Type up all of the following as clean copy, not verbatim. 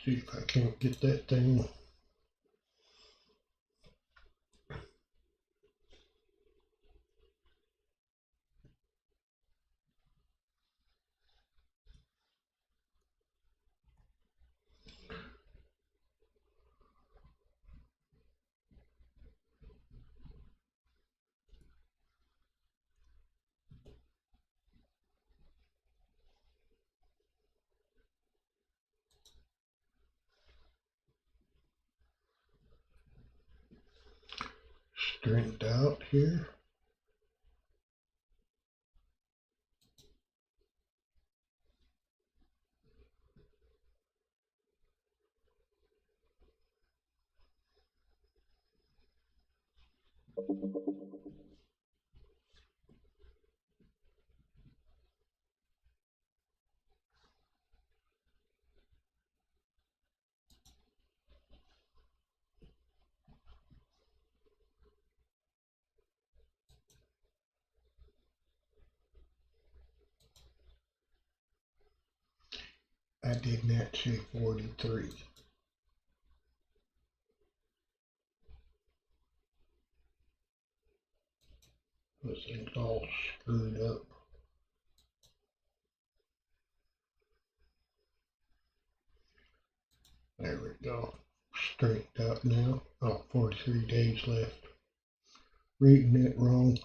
See if I can't get that thing. Straightened out here. I did not say 43. This thing's all screwed up. There we go. Straightened out now. Oh, 43 days left. Reading it wrong.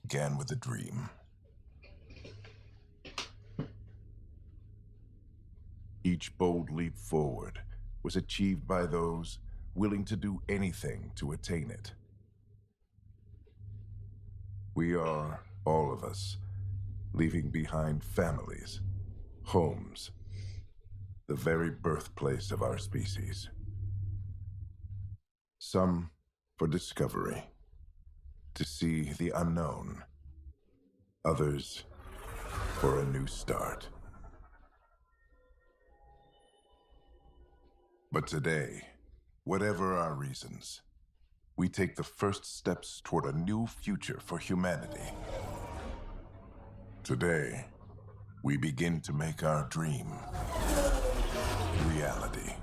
Began with a dream. Each bold leap forward was achieved by those willing to do anything to attain it. We are, all of us, leaving behind families, homes, the very birthplace of our species. Some for discovery, to see the unknown. Others for a new start. But today, whatever our reasons, we take the first steps toward a new future for humanity. Today, we begin to make our dream reality.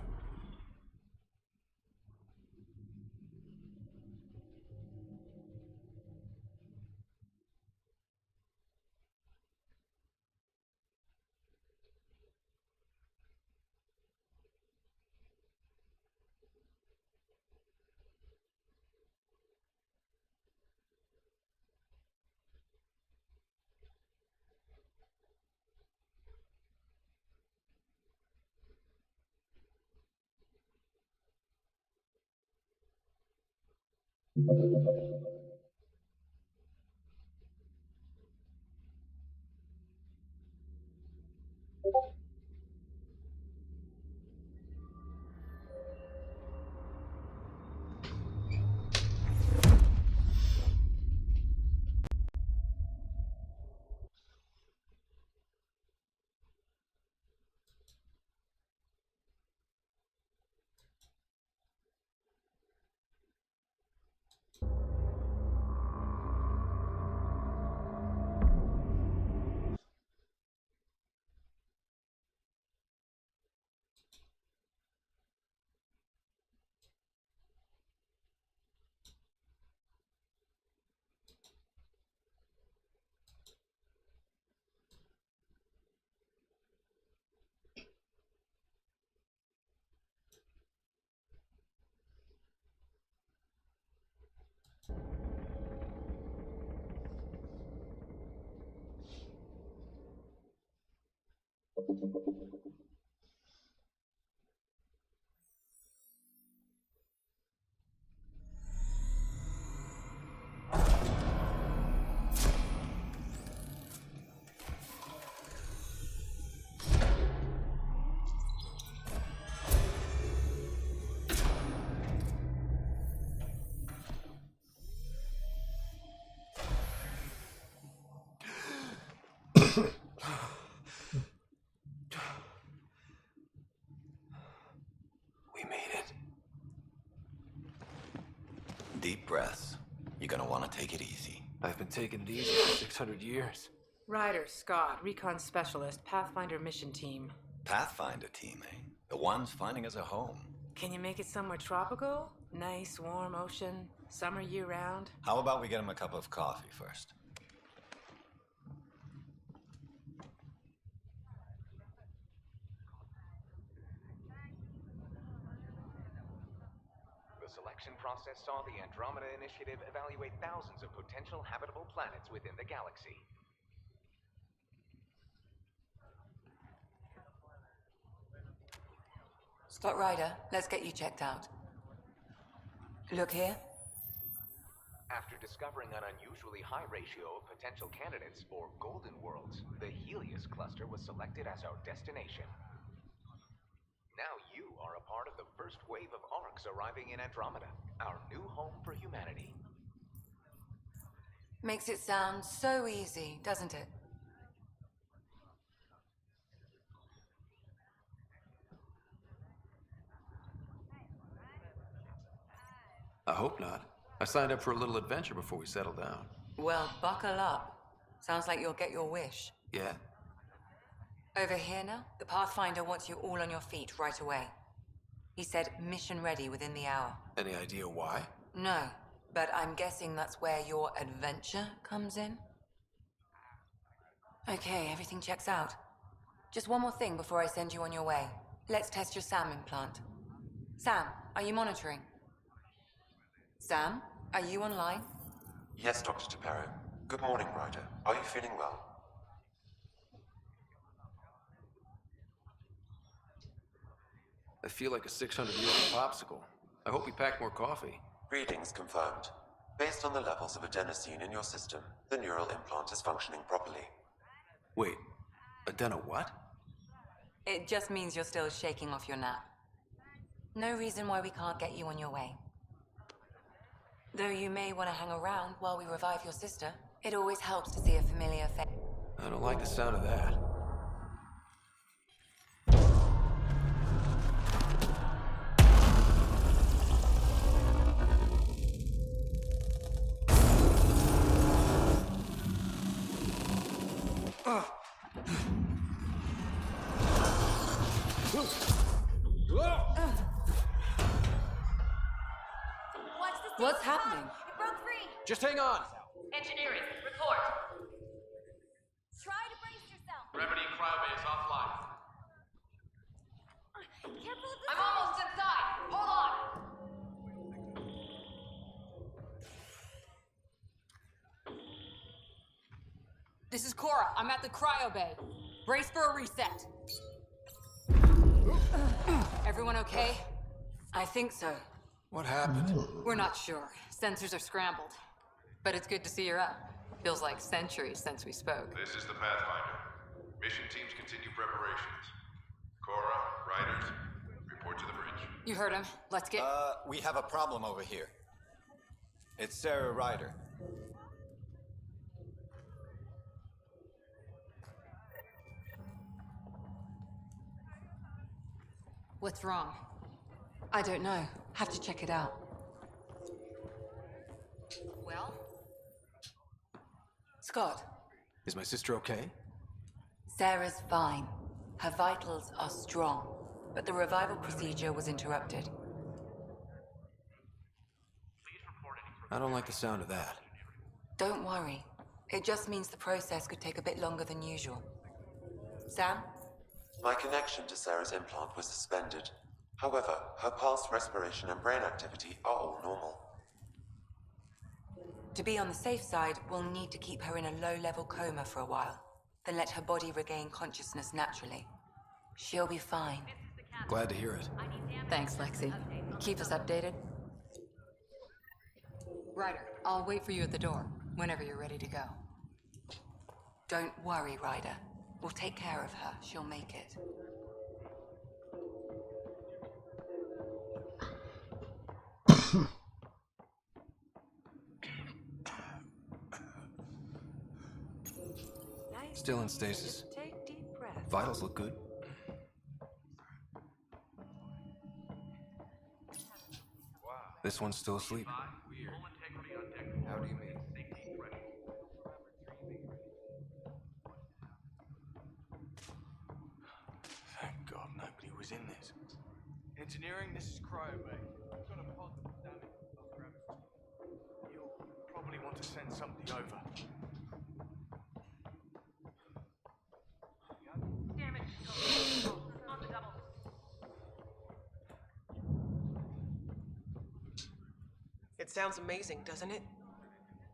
We made it. Deep breaths. You're gonna want to take it easy. I've been taking it easy for 600 years. Ryder, Scott, Recon Specialist, Pathfinder Mission Team. Pathfinder team, eh? The ones finding us a home. Can you make it somewhere tropical? Nice, warm ocean, summer year-round? How about we get him a cup of coffee first? The selection process saw the Andromeda Initiative evaluate thousands of potential habitable planets within the galaxy. Scott Ryder, let's get you checked out. Look here. After discovering an unusually high ratio of potential candidates for golden worlds, the Helios cluster was selected as our destination. Now you are a part of the first wave of arcs arriving in Andromeda, our new home for humanity. Makes it sound so easy, doesn't it? I hope not. I signed up for a little adventure before we settle down. Well, buckle up. Sounds like you'll get your wish. Yeah? Over here now, the Pathfinder wants you all on your feet right away. He said mission ready within the hour. Any idea why? No, but I'm guessing that's where your adventure comes in. Okay, everything checks out. Just one more thing before I send you on your way. Let's test your SAM implant. Sam, are you monitoring? Sam, are you online? Yes, Dr. Tapero. Good morning, Ryder. Are you feeling well? I feel like a 600-year-old popsicle. I hope you packed more coffee. Readings confirmed. Based on the levels of adenosine in your system, the neural implant is functioning properly. Wait, adeno what? It just means you're still shaking off your nap. No reason why we can't get you on your way. Though you may want to hang around while we revive your sister, it always helps to see a familiar face. I don't like the sound of that. What's happening? It broke free! Just hang on! Engineering, report! Try to brace yourself! Remedy cryobase offline. Careful of the I'm almost inside! Hold on! This is Cora. I'm at the cryo bay. Brace for a reset. Everyone okay? I think so. What happened? We're not sure. Sensors are scrambled. But it's good to see you're up. Feels like centuries since we spoke. This is the Pathfinder. Mission teams continue preparations. Cora, Riders, report to the bridge. You heard him. Let's get... We have a problem over here. It's Sarah Ryder. What's wrong? I don't know. Have to check it out. Well? Scott, Is my sister okay? Sarah's fine. Her vitals are strong, but the revival procedure was interrupted. I don't like the sound of that. Don't worry. It just means the process could take a bit longer than usual. Sam? My connection to Sarah's implant was suspended. However, her pulse, respiration, and brain activity are all normal. To be on the safe side, we'll need to keep her in a low-level coma for a while, then let her body regain consciousness naturally. She'll be fine. Glad to hear it. Thanks, Lexi. Keep us updated. Ryder, I'll wait for you at the door, whenever you're ready to go. Don't worry, Ryder. We'll take care of her. She'll make it. Still in stasis. Just take deep breaths. Vitals look good. This one's still asleep. How do you mean? Thank God nobody was in this. Engineering, this is Cryo Bay. We've got a possible damage of gravity. You'll probably want to send something over. Damage control. On the double. It sounds amazing, doesn't it?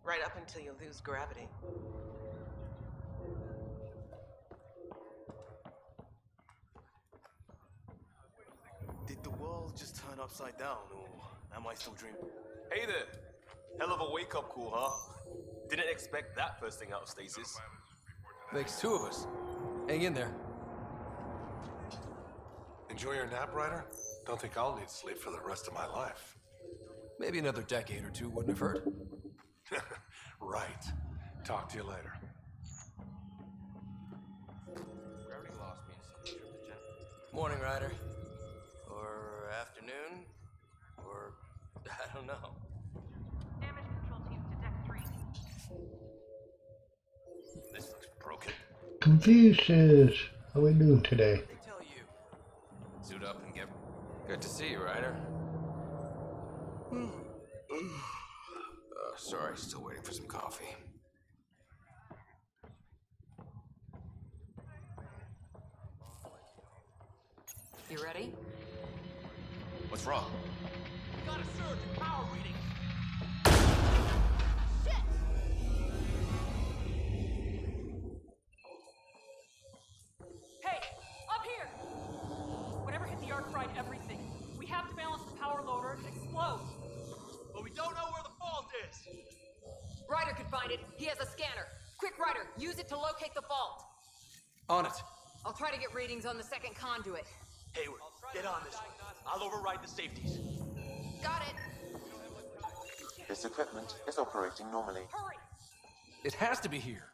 Right up until you lose gravity. Did the world just turn upside down, or am I still dreaming? Hey there! Hell of a wake-up call, huh? Didn't expect that first thing out of stasis. Makes two of us. Hang in there. Enjoy your nap, Ryder? Don't think I'll need sleep for the rest of my life. Maybe another decade or two wouldn't have hurt. Right. Talk to you later. Gravity loss means trip to jet. Morning, Ryder. Or afternoon. Or I don't know. Damage control teams to deck 3. This looks broken. Confucius, how we doing today? They tell you. Suit up and get. Good to see you, Ryder. Sorry, still waiting for some coffee. You ready? What's wrong? We got a surge in power reading. Hey! Up here! Whatever hit the arc fried everything. We have to balance the power loader and explode. But we don't know where the fault is. Ryder could find it. He has a scanner. Quick, Ryder, use it to locate the fault. On it. I'll try to get readings on the second conduit. Hayward, get on this. I'll override the safeties. Got it. This equipment is operating normally. Hurry! It has to be here.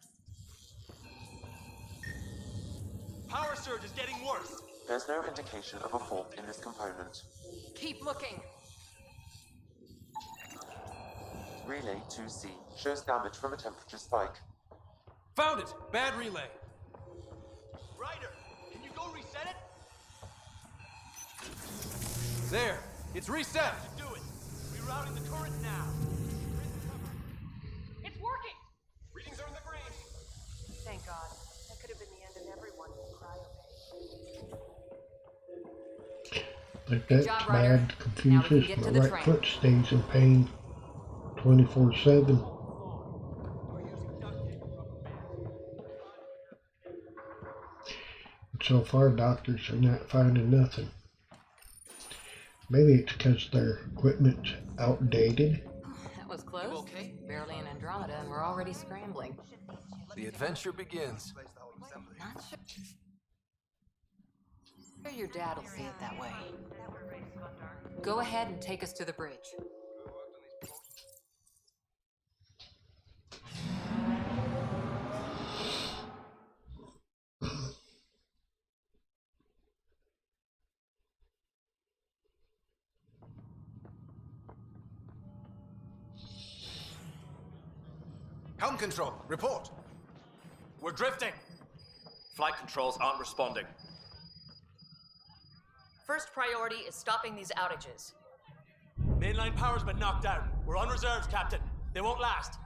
Power surge is getting worse. There's no indication of a fault in this component. Keep looking. Relay 2C shows damage from a temperature spike. Found it! Bad relay. Ryder, can you go reset it? There! It's reset! Do it. Rerouting the current now. It's working. Readings are in the green. Thank God. That could have been the end of everyone in the cryo bay. Like Good that's job, Ryder. bad. Now we can Confucius, get my to the right train. foot stays in pain 24/7. So far, doctors are not finding nothing. Maybe it's because their equipment's outdated. That was close. Okay. Barely in Andromeda, and we're already scrambling. The adventure begins. Not sure your dad will see it that way. Go ahead and take us to the bridge. Helm control, report. We're drifting. Flight controls aren't responding. First priority is stopping these outages. Mainline power's been knocked down. We're on reserves, Captain. They won't last.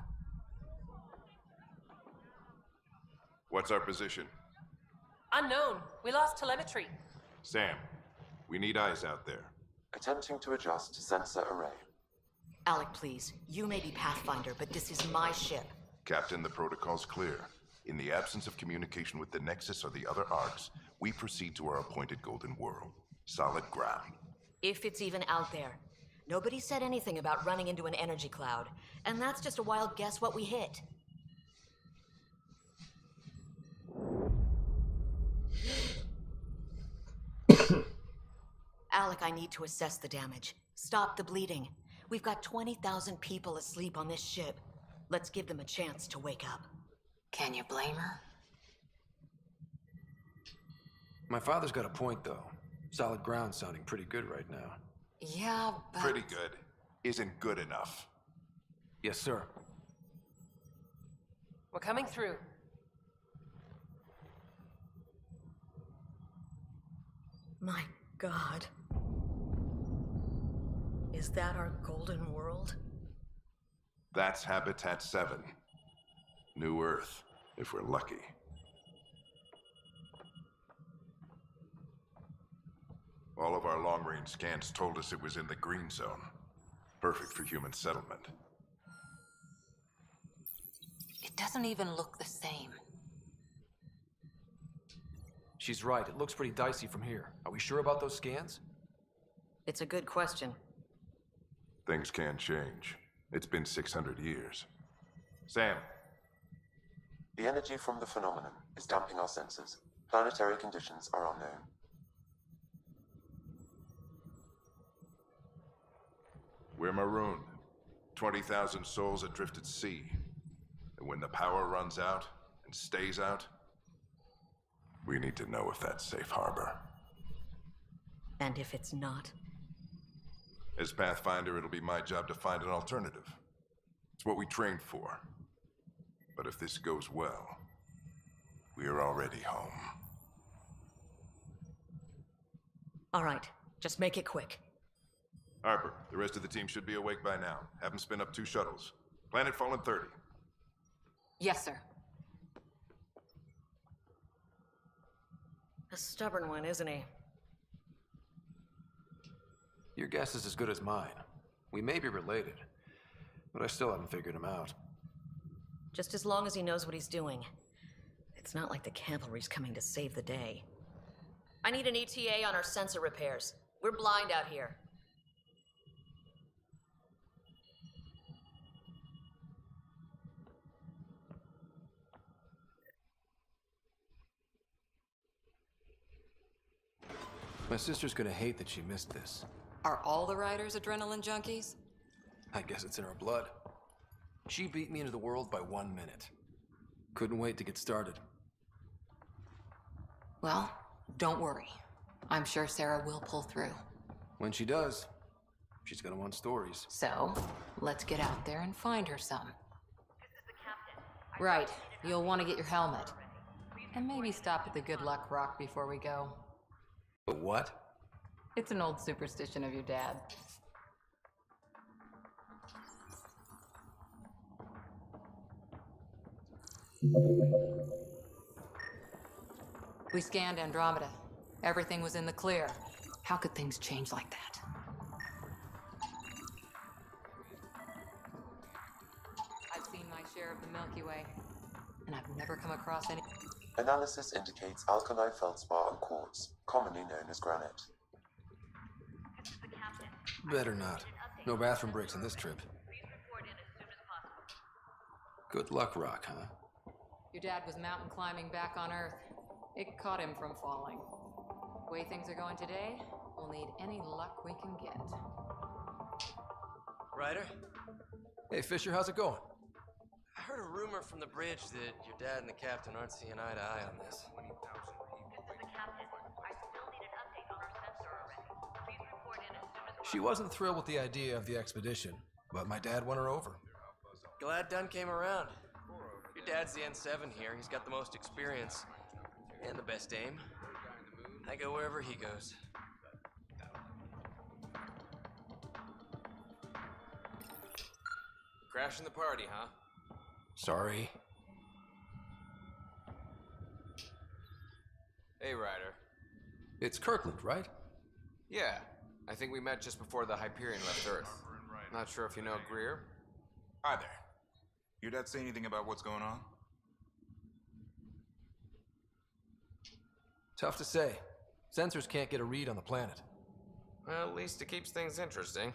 What's our position? Unknown. We lost telemetry. Sam, we need eyes out there. Attempting to adjust sensor array. Alec, please. You may be Pathfinder, but this is my ship. Captain, the protocol's clear. In the absence of communication with the Nexus or the other arcs, we proceed to our appointed Golden World. Solid ground. If it's even out there. Nobody said anything about running into an energy cloud, and that's just a wild guess what we hit. Alec, I need to assess the damage. Stop the bleeding. We've got 20,000 people asleep on this ship. Let's give them a chance to wake up. Can you blame her? My father's got a point, though. Solid ground sounding pretty good right now. Yeah, but... Pretty good. Isn't good enough. Yes, sir. We're coming through. My God. Is that our Golden World? That's Habitat 7. New Earth, if we're lucky. All of our long-range scans told us it was in the green zone. Perfect for human settlement. It doesn't even look the same. She's right. It looks pretty dicey from here. Are we sure about those scans? It's a good question. Things can change. It's been 600 years. Sam. The energy from the phenomenon is damping our senses. Planetary conditions are unknown. We're marooned. 20,000 souls adrift at sea. And when the power runs out and stays out, we need to know if that's safe harbor. And if it's not? As Pathfinder, it'll be my job to find an alternative. It's what we trained for. But if this goes well, we're already home. All right, just make it quick. Harper, the rest of the team should be awake by now. Have them spin up 2 shuttles. Planet Fallen 30. Yes, sir. A stubborn one, isn't he? Your guess is as good as mine. We may be related, but I still haven't figured him out. Just as long as he knows what he's doing. It's not like the cavalry's coming to save the day. I need an ETA on our sensor repairs. We're blind out here. My sister's gonna hate that she missed this. Are all the riders adrenaline junkies? I guess it's in her blood. She beat me into the world by 1 minute. Couldn't wait to get started. Well, don't worry. I'm sure Sarah will pull through. When she does, she's gonna want stories. So, let's get out there and find her some. Right. You'll want to get your helmet. And maybe stop at the Good Luck Rock before we go. The what? It's an old superstition of your dad. We scanned Andromeda. Everything was in the clear. How could things change like that? I've seen my share of the Milky Way, and I've never come across any... Analysis indicates alkali feldspar and quartz, commonly known as granite. Better not. No bathroom breaks on this trip. Good luck, Rock, huh? Your dad was mountain climbing back on Earth. It caught him from falling. The way things are going today, we'll need any luck we can get. Ryder? Hey, Fisher, how's it going? I heard a rumor from the bridge that your dad and the captain aren't seeing eye to eye on this. This is the captain. I still need an update on our sensor already. Please report in as soon as She wasn't thrilled with the idea of the expedition, but my dad won her over. Glad Dunn came around. Your dad's the N7 here. He's got the most experience. And the best aim. I go wherever he goes. Crashing the party, huh? Sorry. Hey, Ryder. It's Kirkland, right? Yeah, I think we met just before the Hyperion left Earth. Not sure if you know Greer. Hi there. Your dad say anything about what's going on? Tough to say. Sensors can't get a read on the planet. Well, at least it keeps things interesting.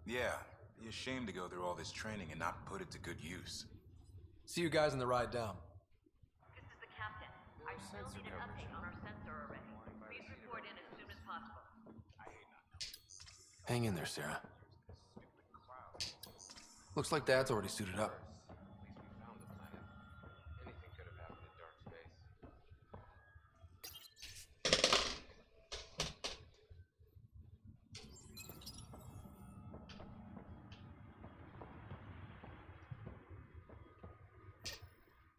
Yeah, be a shame to go through all this training and not put it to good use. See you guys on the ride down. This is the captain. I still need an update on our sensor already. Please report in as soon as possible. Hang in there, Sarah. Looks like Dad's already suited up. Anything could have happened in dark space.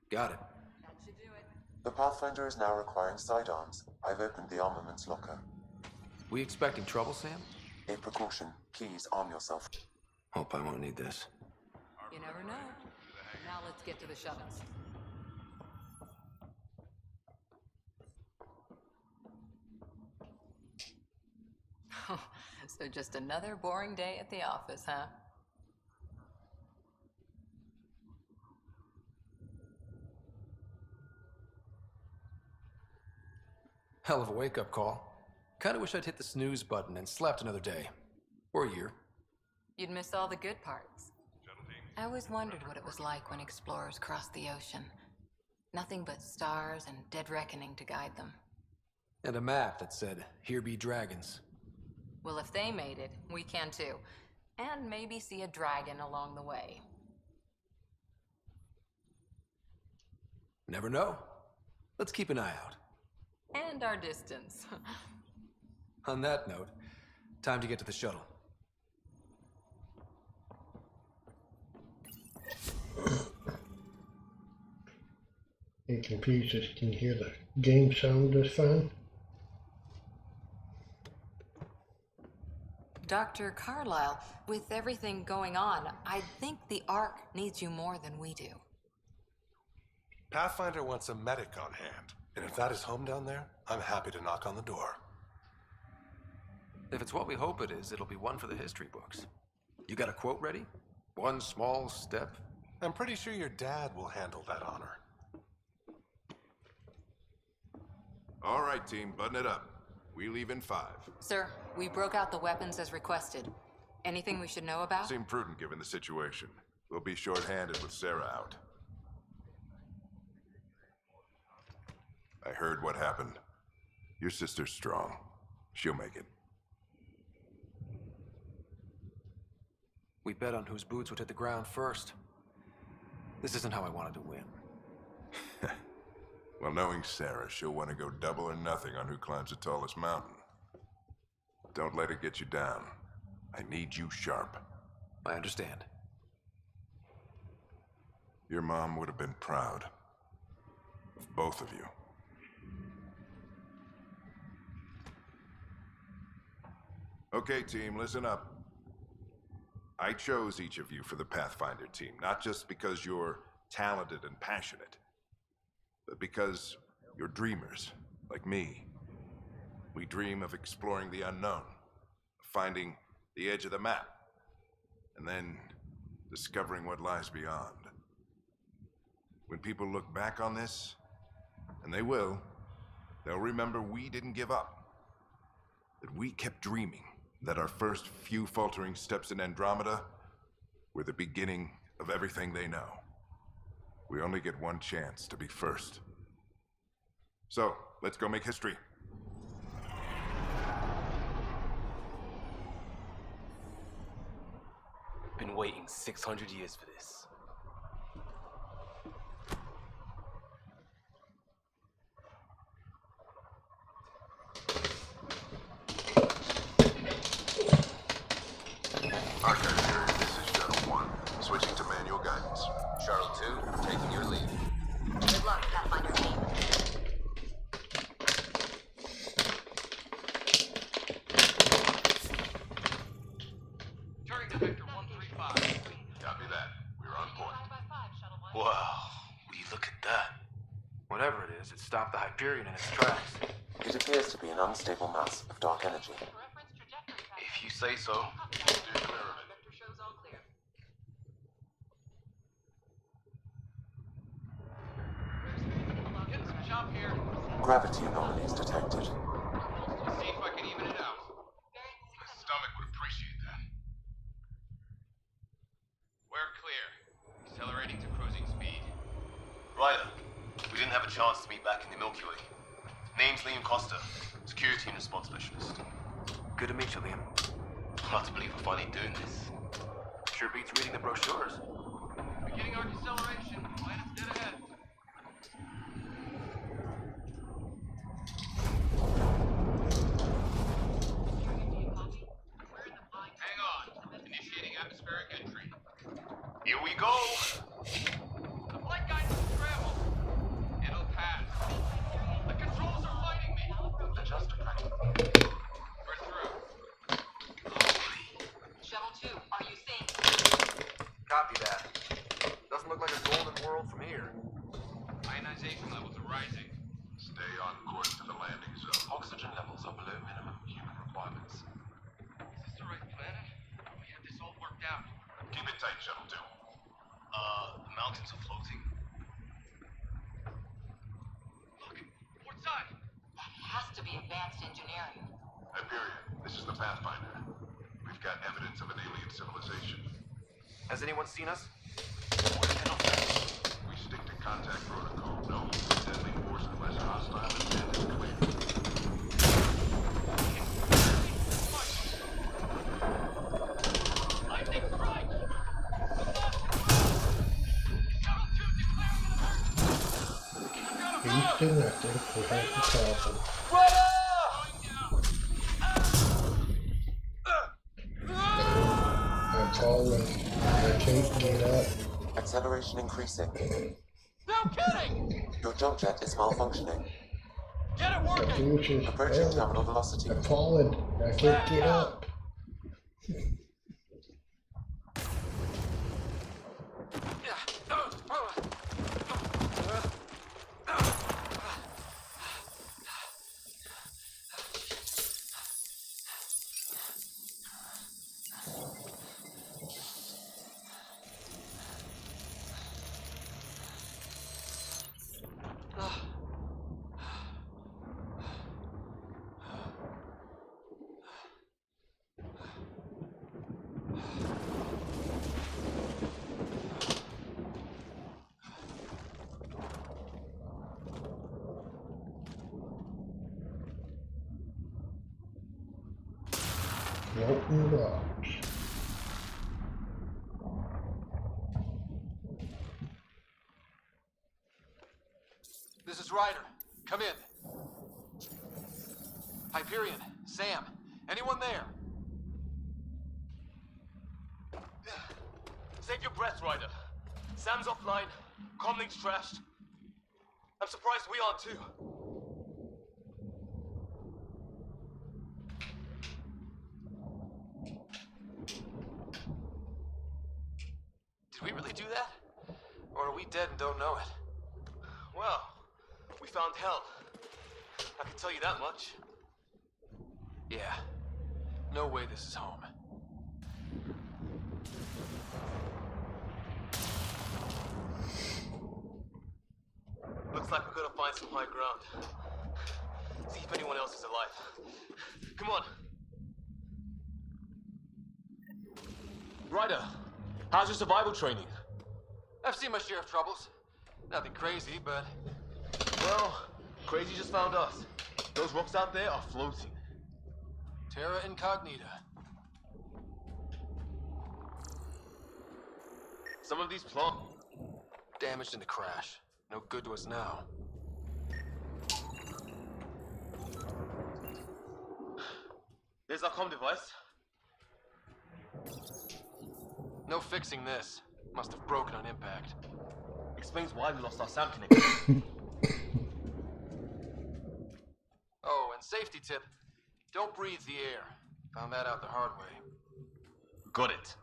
Got it. That should do it. The Pathfinder is now requiring sidearms. I've opened the armaments locker. We expecting trouble, Sam? A precaution. Please arm yourself. Hope I won't need this. You never know. Now let's get to the shuttles. So just another boring day at the office, huh? Hell of a wake-up call. Kinda wish I'd hit the snooze button and slept another day. Or a year. You'd miss all the good parts. I always wondered what it was like when explorers crossed the ocean. Nothing but stars and dead reckoning to guide them. And a map that said, "Here be dragons." Well, if they made it, we can too. And maybe see a dragon along the way. Never know. Let's keep an eye out. And our distance. On that note, time to get to the shuttle. And computers can hear the game sound just fine. Dr. Carlyle, with everything going on, I think the Ark needs you more than we do. Pathfinder wants a medic on hand, and if that is home down there, I'm happy to knock on the door. If it's what we hope it is, it'll be one for the history books. You got a quote ready? One small step? I'm pretty sure your dad will handle that honor. All right, team, button it up. We leave in 5. Sir, we broke out the weapons as requested. Anything we should know about? Seemed prudent given the situation. We'll be short-handed with Sarah out. I heard what happened. Your sister's strong. She'll make it. We bet on whose boots would hit the ground first. This isn't how I wanted to win. Well, knowing Sarah, she'll want to go double or nothing on who climbs the tallest mountain. Don't let it get you down. I need you sharp. I understand. Your mom would have been proud of both of you. Okay, team, listen up. I chose each of you for the Pathfinder team, not just because you're talented and passionate, but because you're dreamers, like me. We dream of exploring the unknown, of finding the edge of the map, and then discovering what lies beyond. When people look back on this, and they will, they'll remember we didn't give up, that we kept dreaming, that our first few faltering steps in Andromeda were the beginning of everything they know. We only get one chance to be first. So, let's go make history. Been waiting 600 years for this. Okay, this is Shuttle 1. Switching to manual guidance. Shuttle 2, taking your lead. Good luck, Pathfinder team. Turning to Vector 135. Copy that. We're on point. Wow, will you look at that? Whatever it is, it stopped the Hyperion in its tracks. It appears to be an unstable mass of dark energy. If you say so. Steer clear of it. Getting some chop here. Gravity anomalies detected. See if I can even it out. My stomach would appreciate that. We're clear. Accelerating to cruising speed. Ryder, we didn't have a chance to meet back in the Milky Way. Name's Liam Costa, Security and Response Specialist. Good to meet you, Liam. Hard to believe we're finally doing this. Sure beats reading the brochures. Beginning our deceleration. Planet's dead ahead. Hang on. Initiating atmospheric entry. Here we go! The flight guidance will travel. It'll pass. The controls are fighting me. Adjust tracking. We're through. Shuttle 2, are you safe? Copy that. Doesn't look like a golden world from here. Ionization levels are rising. Stay on course to the landing zone. Oxygen levels are below minimum human requirements. Is this the right planet? We had this all worked out. Keep it tight, Shuttle 2. The mountains are floating. Look, port side. That has to be advanced engineering. Hyperion, this is the Pathfinder. We've got evidence of an alien civilization. Has anyone seen us? We stick to contact protocol. No deadly force unless hostile intent is clear. Lightning strike! He's connected. We have the problem. I'm falling. I can't get up. Acceleration increasing. No kidding! Your jump jet is malfunctioning. Get it My working! future's Approaching failing. terminal velocity. I'm falling. I can't get up. Floating rocks. This is Ryder. Come in. Hyperion, Sam, anyone there? Save your breath, Ryder. Sam's offline. Comlink's trashed. I'm surprised we aren't too. Did we really do that? Or are we dead and don't know it? Well, we found hell. I can tell you that much. Yeah. No way this is home. Looks like we're gonna find some high ground. See if anyone else is alive. Come on. Ryder, how's your survival training? I've seen my share of troubles. Nothing crazy, but... Well, crazy just found us. Those rocks out there are floating. Terra Incognita. Some of these plants... Damaged in the crash. No good to us now. There's our comm device. No fixing this. Must have broken on impact. Explains why we lost our sound connection. Oh, and safety tip. Don't breathe the air. Found that out the hard way. Got it.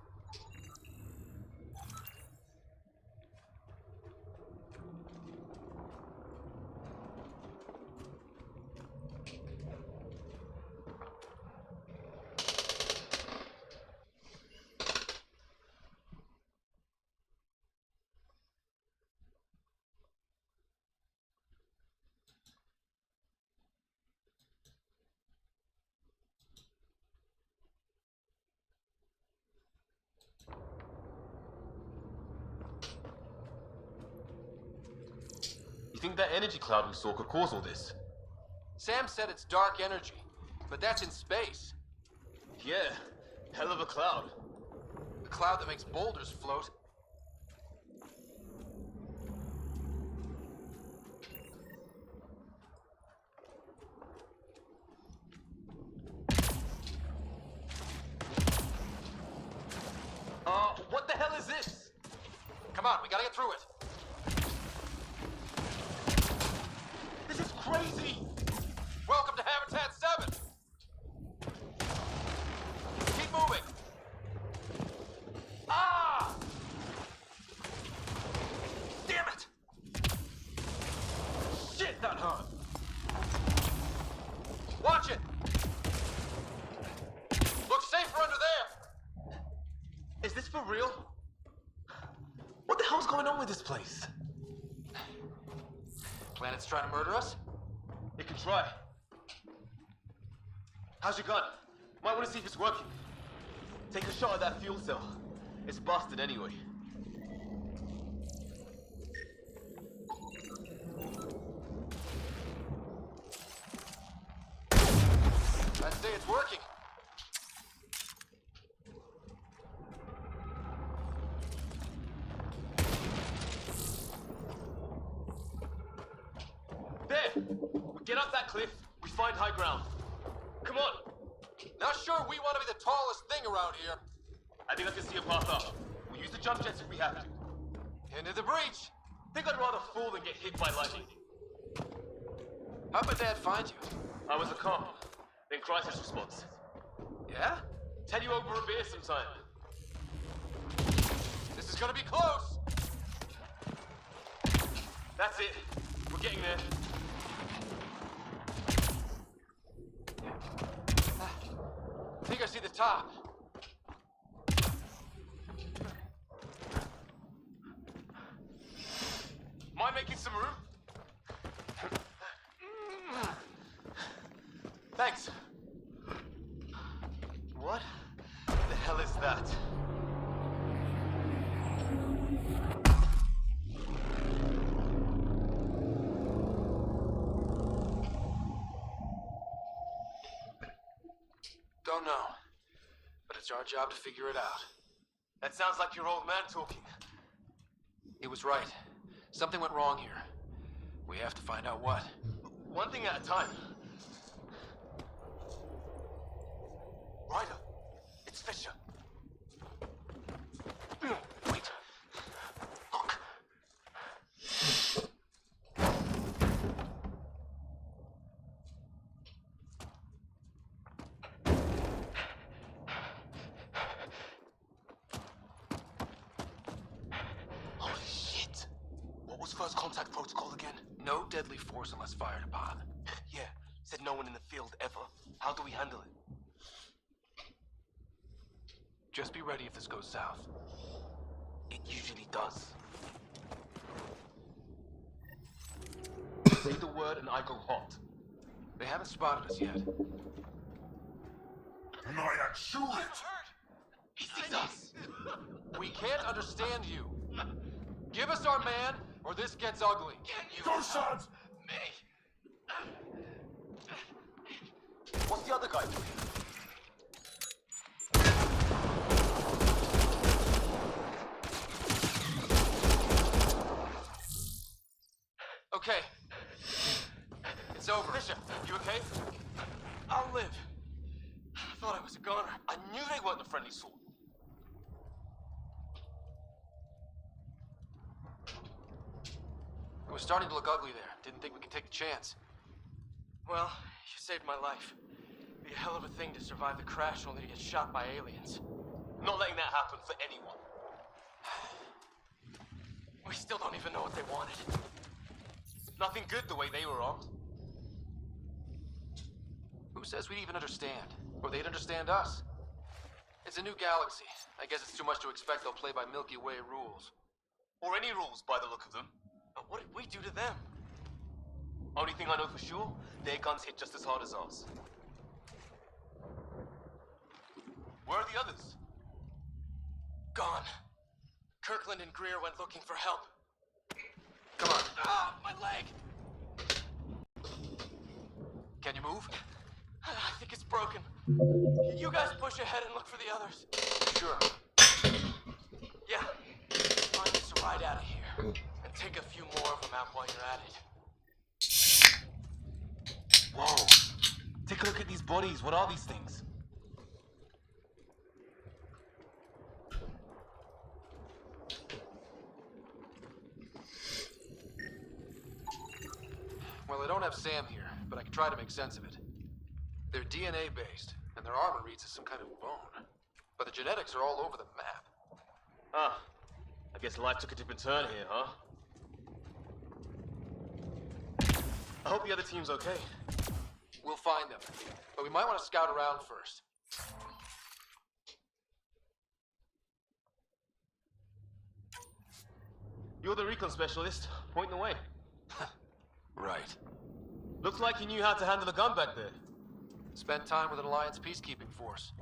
You think that energy cloud we saw could cause all this? Sam said it's dark energy, but that's in space. Yeah, hell of a cloud. A cloud that makes boulders float. What the hell is this? Come on, we gotta get through it. This is crazy! Welcome to Habitat 7! Keep moving! Ah! Damn it! Shit, that hurt! Watch it! Looks safer under there! Is this for real? What the hell's going on with this place? Planet's trying to murder us? It can try. How's your gun? Might want to see if it's working. Take a shot at that fuel cell. It's busted anyway. I'd say it's working. There! We get up that cliff, we find high ground. Come on! Not sure we want to be the tallest thing around here. I think I can see a path up. We'll use the jump jets if we have to. Into the breach. Think I'd rather fall than get hit by lightning. How'd my dad find you? I was a cop, then crisis response. Yeah? Tell you over a beer sometime. This is gonna be close. That's it. We're getting there. I think I see the top. Mind making some room? Thanks. What the hell is that? Don't know. But it's our job to figure it out. That sounds like your old man talking. He was right. Something went wrong here. We have to find out what. One thing at a time. Ryder, it's Fisher. Wait. Look. Holy shit. What was first contact protocol again? No deadly force unless fired upon. Yeah, said no one in the field ever. How do we handle it? Just be ready if this goes south. It usually does. Say the word and I go hot. They haven't spotted us yet. And I shoot it! He sees us! We can't understand you. Give us our man, or this gets ugly. Can you... Go, sons! Me! What's the other guy doing? Okay. It's over. Fisher, you okay? I'll live. I thought I was a goner. I knew they weren't the friendly sort. It was starting to look ugly there. Didn't think we could take the chance. Well, you saved my life. Be a hell of a thing to survive the crash only to get shot by aliens. Not letting that happen for anyone. We still don't even know what they wanted. Nothing good the way they were armed. Who says we'd even understand? Or they'd understand us? It's a new galaxy. I guess it's too much to expect they'll play by Milky Way rules. Or any rules by the look of them. But what did we do to them? Only thing I know for sure, their guns hit just as hard as ours. Where are the others? Gone. Kirkland and Greer went looking for help. Come on. Ah, my leg! Can you move? I think it's broken. You guys push ahead and look for the others. Sure. Yeah. Find us a ride out of here. And take a few more of them out while you're at it. Whoa. Take a look at these bodies. What are these things? Well, I don't have Sam here, but I can try to make sense of it. They're DNA based, and their armor reads as some kind of bone. But the genetics are all over the map. Ah, I guess life took a different turn here, huh? I hope the other team's okay. We'll find them, but we might want to scout around first. You're the recon specialist. Point the way. Right. Looks like you knew how to handle a gun back there. Spent time with an Alliance peacekeeping force.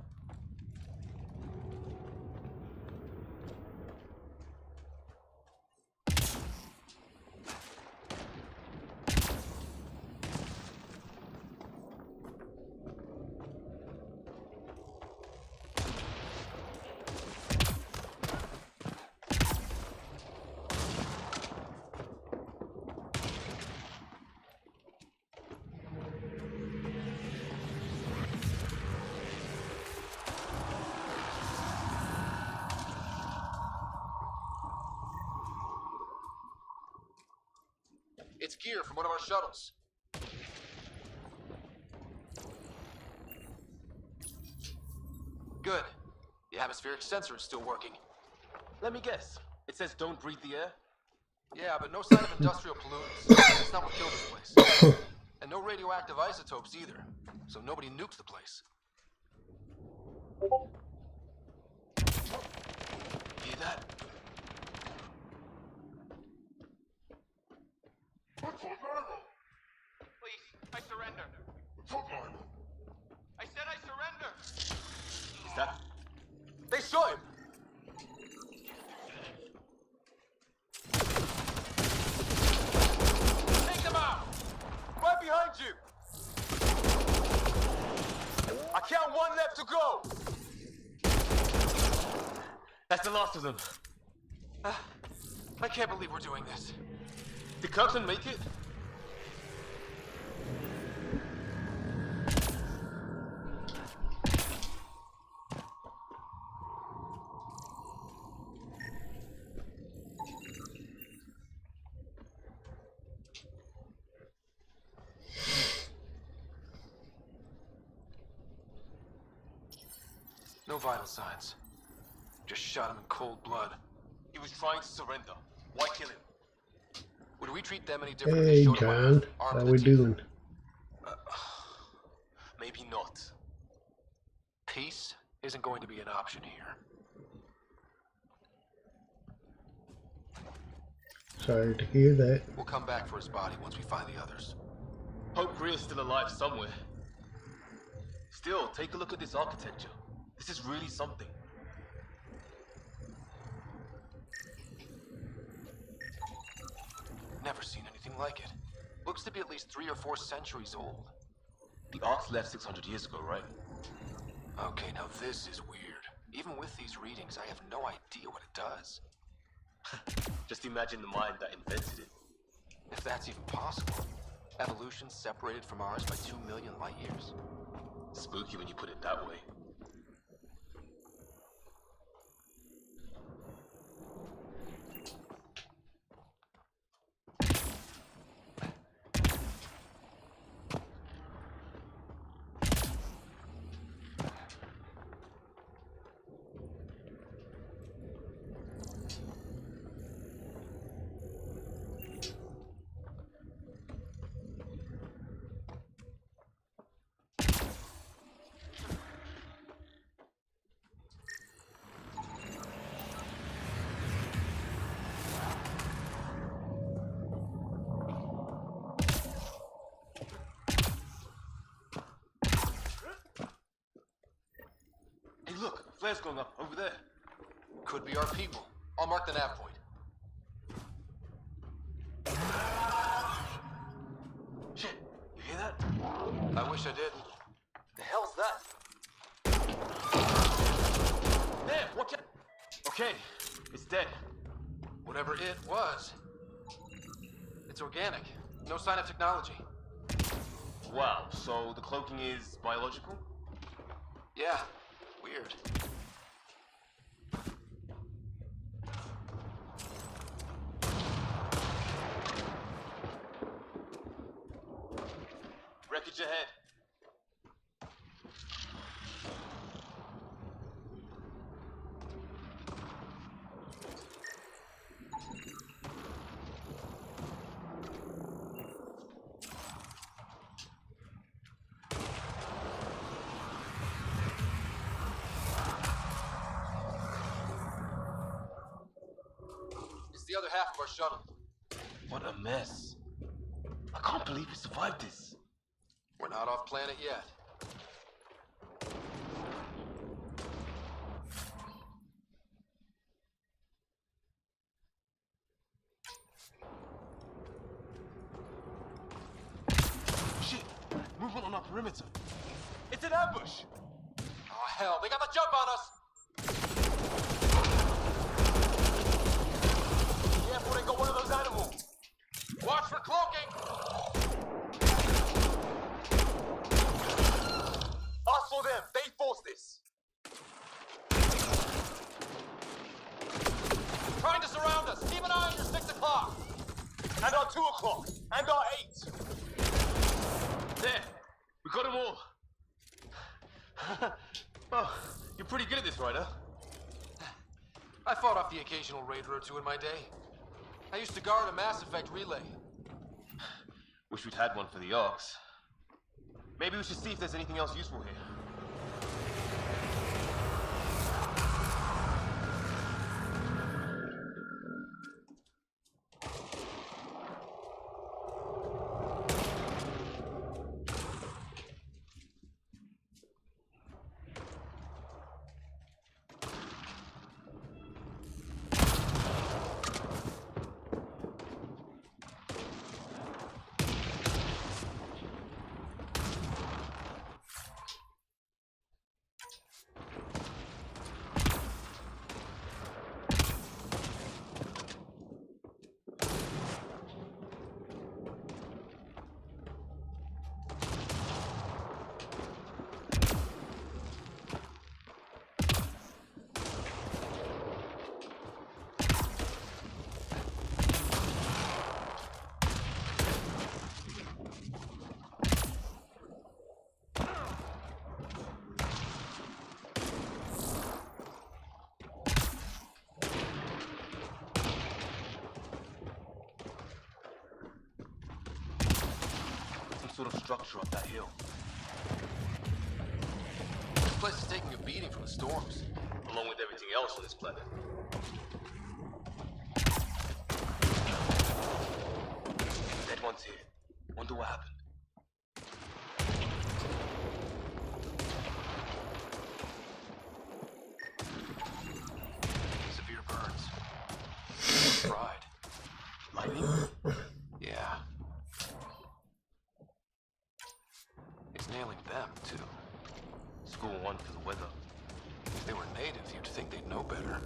It's gear from one of our shuttles. Good. The atmospheric sensor is still working. Let me guess. It says don't breathe the air? Yeah, but no sign of industrial pollutants. That's not what killed this place. And no radioactive isotopes either. So nobody nukes the place. Hear that? Please, I surrender. I said I surrender. Is that... They shot him! Take them out! Right behind you! I count one left to go! That's the last of them. I can't believe we're doing this. Did Kirkland make it? No vital signs. Just shot him in cold blood. He was trying to surrender. Why kill him? Would we treat them any different if Hey, they showed John. up armed How to the we teeth? doing? Maybe not. Peace isn't going to be an option here. Sorry to hear that. We'll come back for his body once we find the others. Hope Greer's still alive somewhere. Still, take a look at this architecture. This is really something. Never seen anything like it. Looks to be at least 3 or 4 centuries old. The Ark's left 600 years ago, right? Okay, now this is weird. Even with these readings, I have no idea what it does. Just imagine the mind that invented it. If that's even possible. Evolution separated from ours by 2 million light years. Spooky when you put it that way. Hey, look, flare's going up over there. Could be our people. I'll mark the nav point. Shit, you hear that? I wish I didn't. The hell's that? There, watch it. Okay, it's dead. Whatever it was. It's organic. No sign of technology. Wow, so the cloaking is biological? Yeah, weird. Wreckage ahead. It's the other half of our shuttle. What a mess. I can't believe we survived this. We're not off planet yet. Shit! Movement on our perimeter. It's an ambush! Oh, hell, they got the jump on us! Careful, they got one of those animals! Watch for cloaking! Us or them, they forced this! Trying to surround us! Keep an eye on your 6 o'clock! And our 2 o'clock! And our 8! There! We got them all! Oh, you're pretty good at this, Ryder. I fought off the occasional raider or two in my day. I used to guard a Mass Effect relay. Wish we'd had one for the Arks. Maybe we should see if there's anything else useful here. Sort of structure up that hill. This place is taking a beating from the storms. Along with everything else on this planet. Dead one's here. Wonder what happened. Severe burns. Fried. Lightning? know better.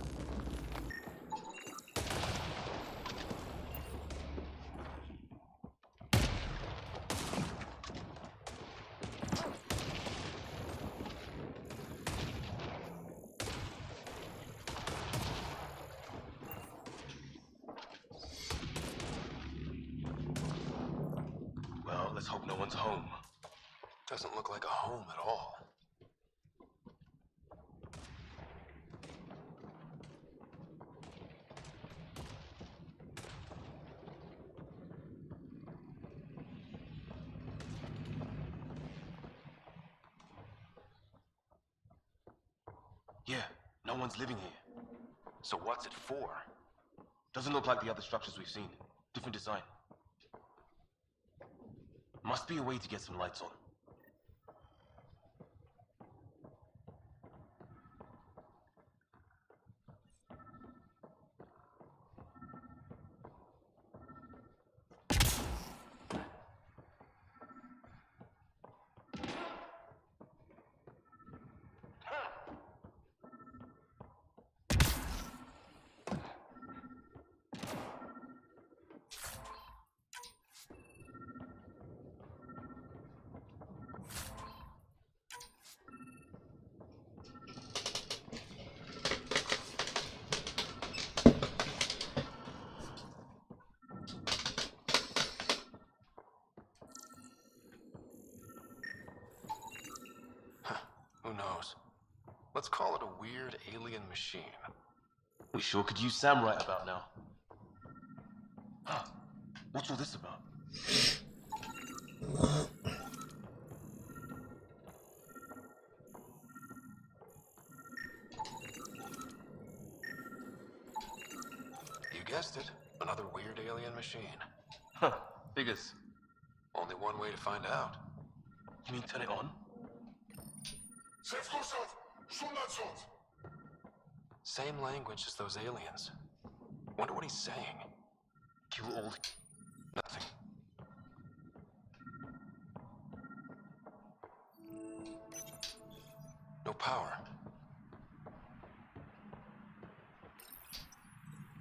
Well, let's hope no one's home. Doesn't look like a home at all. Yeah, no one's living here. So what's it for? Doesn't look like the other structures we've seen. Different design. Must be a way to get some lights on. Who knows? Let's call it a weird alien machine. We sure could use Sam right about now. Huh. What's all this about? You guessed it. Another weird alien machine. Huh. Figures. Only one way to find out. You mean turn it on? Same language as those aliens. Wonder what he's saying. Kill all. Nothing. No power.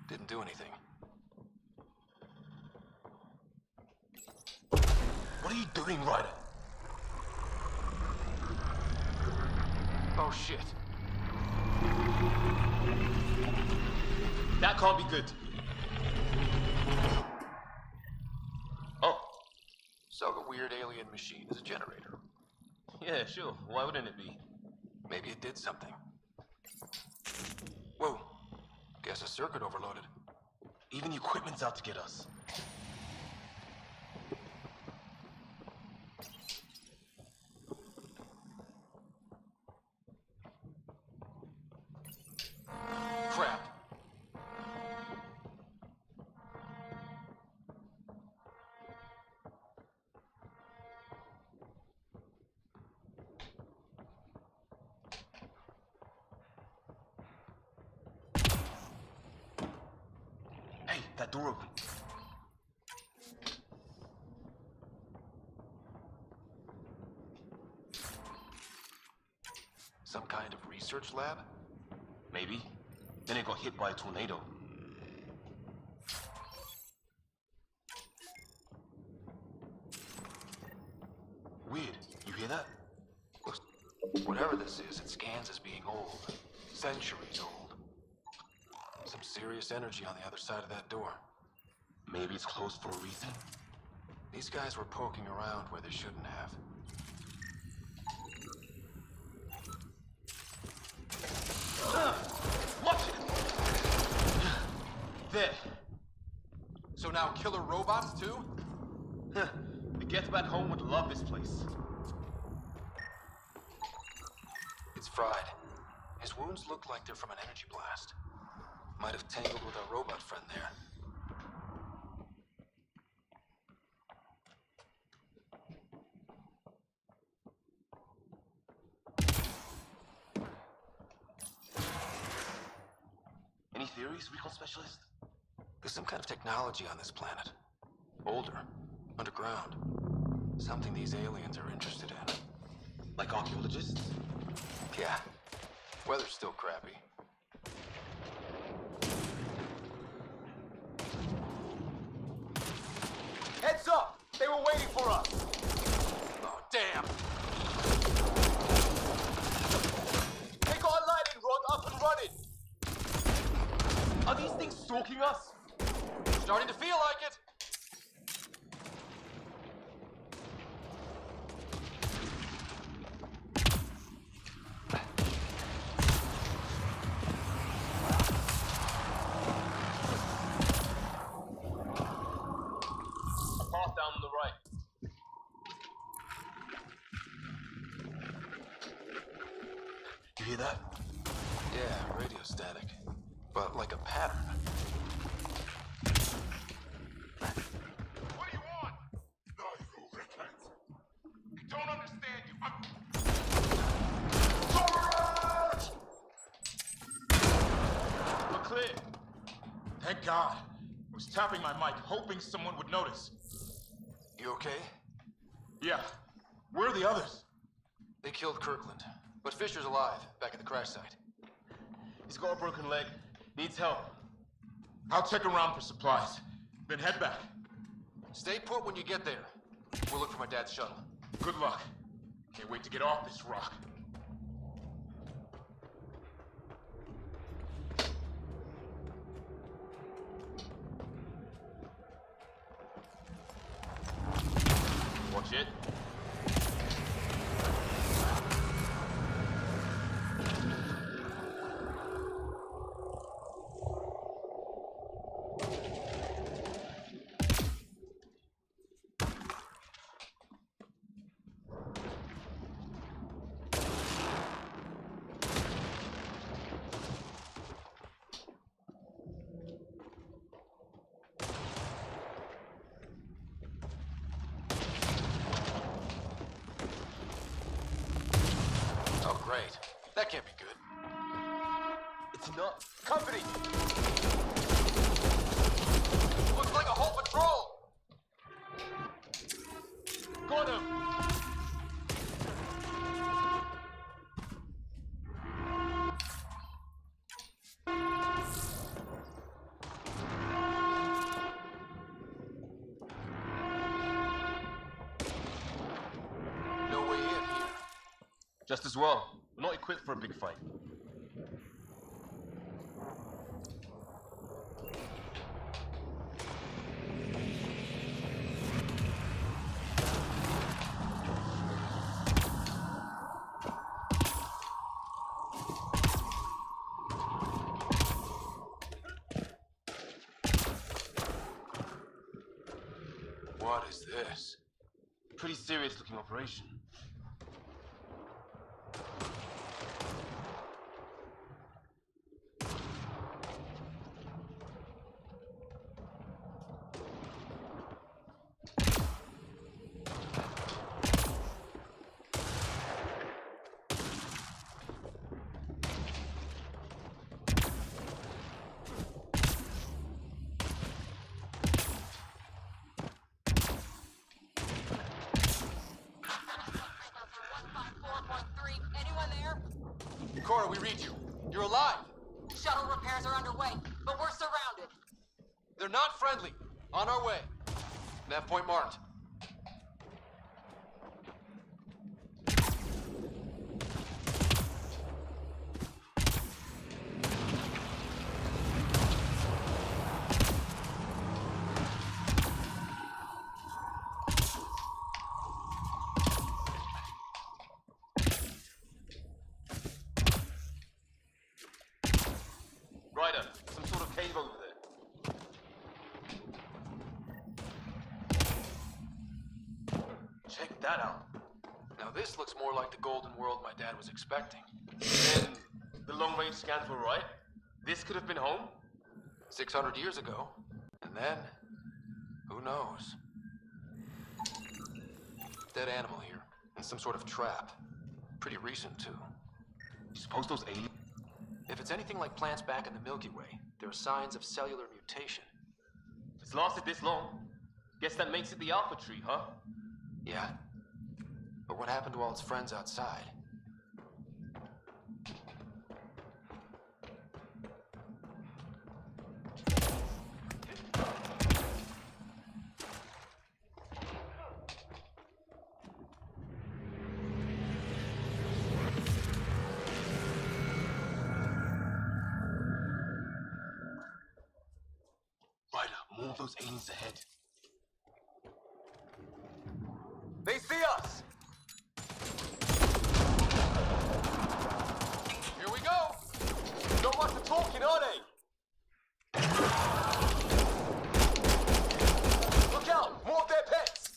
Didn't do anything. What are you doing, Ryder? Oh shit. That can't be good. Oh. So the weird alien machine is a generator. Yeah, sure. Why wouldn't it be? Maybe it did something. Whoa. Guess a circuit overloaded. Even the equipment's out to get us. Crap. Hey, that door opened. Some kind of research lab? Maybe. Then it got hit by a tornado. Weird. You hear that? Whatever this is, it scans as being old. Centuries old. Some serious energy on the other side of that door. Maybe it's closed for a reason? These guys were poking around where they shouldn't have. Watch it! There. So now killer robots too? The Get Back Home would love this place. It's fried. His wounds look like they're from an energy blast. Might have tangled with our robot friend there. Any theories, recon specialist? There's some kind of technology on this planet. Older. Underground. Something these aliens are interested in. Like archaeologists? Yeah. Weather's still crappy. Heads up! They were waiting for us! Oh, damn! They got a lightning rod up and running! Are these things stalking us? Starting to feel like it! A path down on the right. You hear that? Yeah, radio static. But like a pattern. What do you want? No, you reckless. I don't understand you. We're clear. Thank God. I was tapping my mic, hoping someone would notice. You okay? Yeah. Where are the others? They killed Kirkland. But Fisher's alive, back at the crash site. He's got a broken leg. Needs help. I'll check around for supplies, then head back. Stay put when you get there. We'll look for my dad's shuttle. Good luck. Can't wait to get off this rock. Watch it. Oh, great. That can't be good. It's not. Company! Looks like a whole patrol! Got him! No way in here. Just as well. We're not equipped for a big fight. What is this? Pretty serious looking operation. Anyone there? Cora, we read you. You're alive. Shuttle repairs are underway, but we're surrounded. They're not friendly. On our way. Nav point marked. Ryder, some sort of cave over there. Check that out. Now this looks more like the golden world my dad was expecting. And the long-range scans were right. This could have been home. 600 years ago. And then, who knows? Dead animal here. And some sort of trap. Pretty recent, too. You suppose those aliens? If it's anything like plants back in the Milky Way, there are signs of cellular mutation. It's lasted this long. Guess that makes it the Alpha Tree, huh? Yeah. But what happened to all its friends outside? of those aliens ahead. They see us! Here we go! Not much of talking, are they? Look out! More of their pets!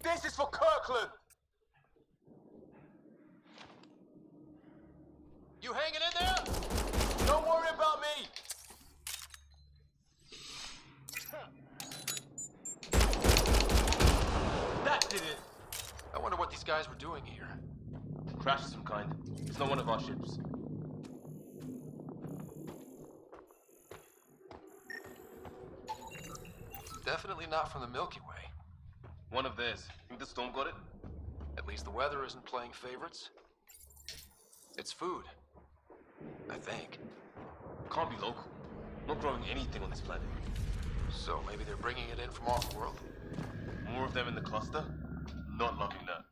This is for Kirkland! You hanging in there? Don't worry about me! That did it! I wonder what these guys were doing here. Crash of some kind. It's not one of our ships. Definitely not from the Milky Way. One of theirs. Think the storm got it? At least the weather isn't playing favorites. It's food. I think. Can't be local. Not growing anything on this planet. So maybe they're bringing it in from off-world. More of them in the cluster? Not loving that.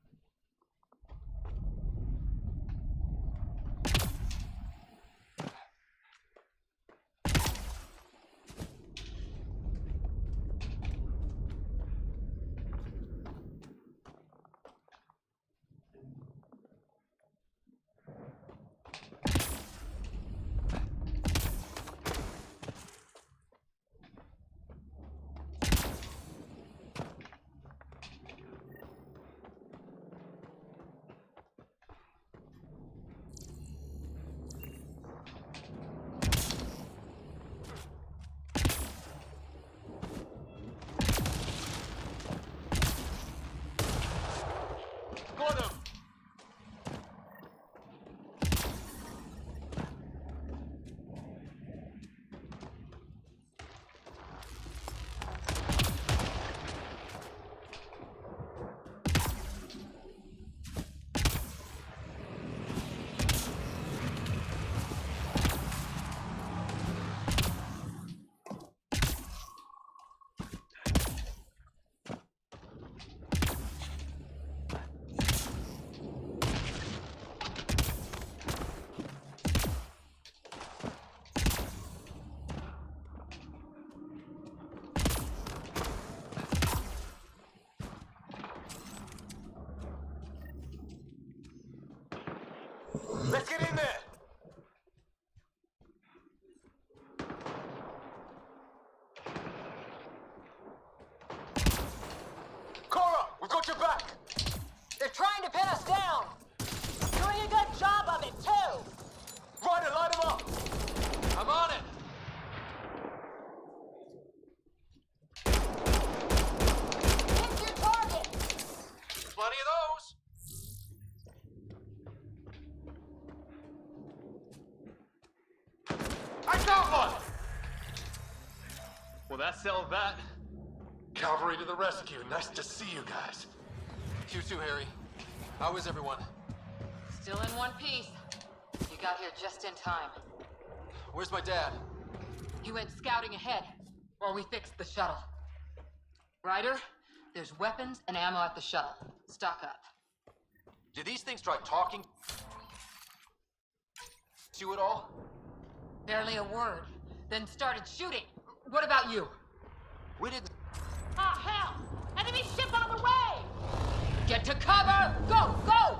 Got him! Let's get in there! Cora, we've got your back! They're trying to pin us down! Doing a good job of it, too! Ryder, light him up! I'm on it! Hit your target! Plenty of those! I got one! Well, that settled that. Cavalry to the rescue. Nice to see you guys. You too, Harry. How is everyone? Still in one piece. You got here just in time. Where's my dad? He went scouting ahead while we fixed the shuttle. Ryder, there's weapons and ammo at the shuttle. Stock up. Did these things try talking to you at all? Barely a word. Then started shooting. What about you? We didn't. Ah, hell! Enemy ship on the way! Get to cover! Go! Go!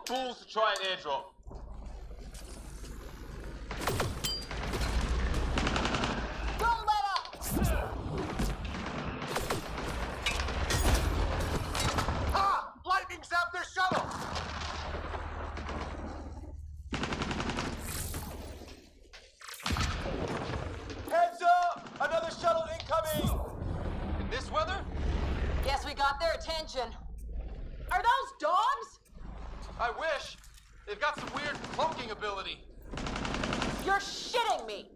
balls to try an airdrop. Don't let up! Ah! Lightning zapped their shuttle! Heads up! Another shuttle incoming! In this weather? Guess we got their attention. Are those dogs? I wish. They've got some weird cloaking ability. You're shitting me!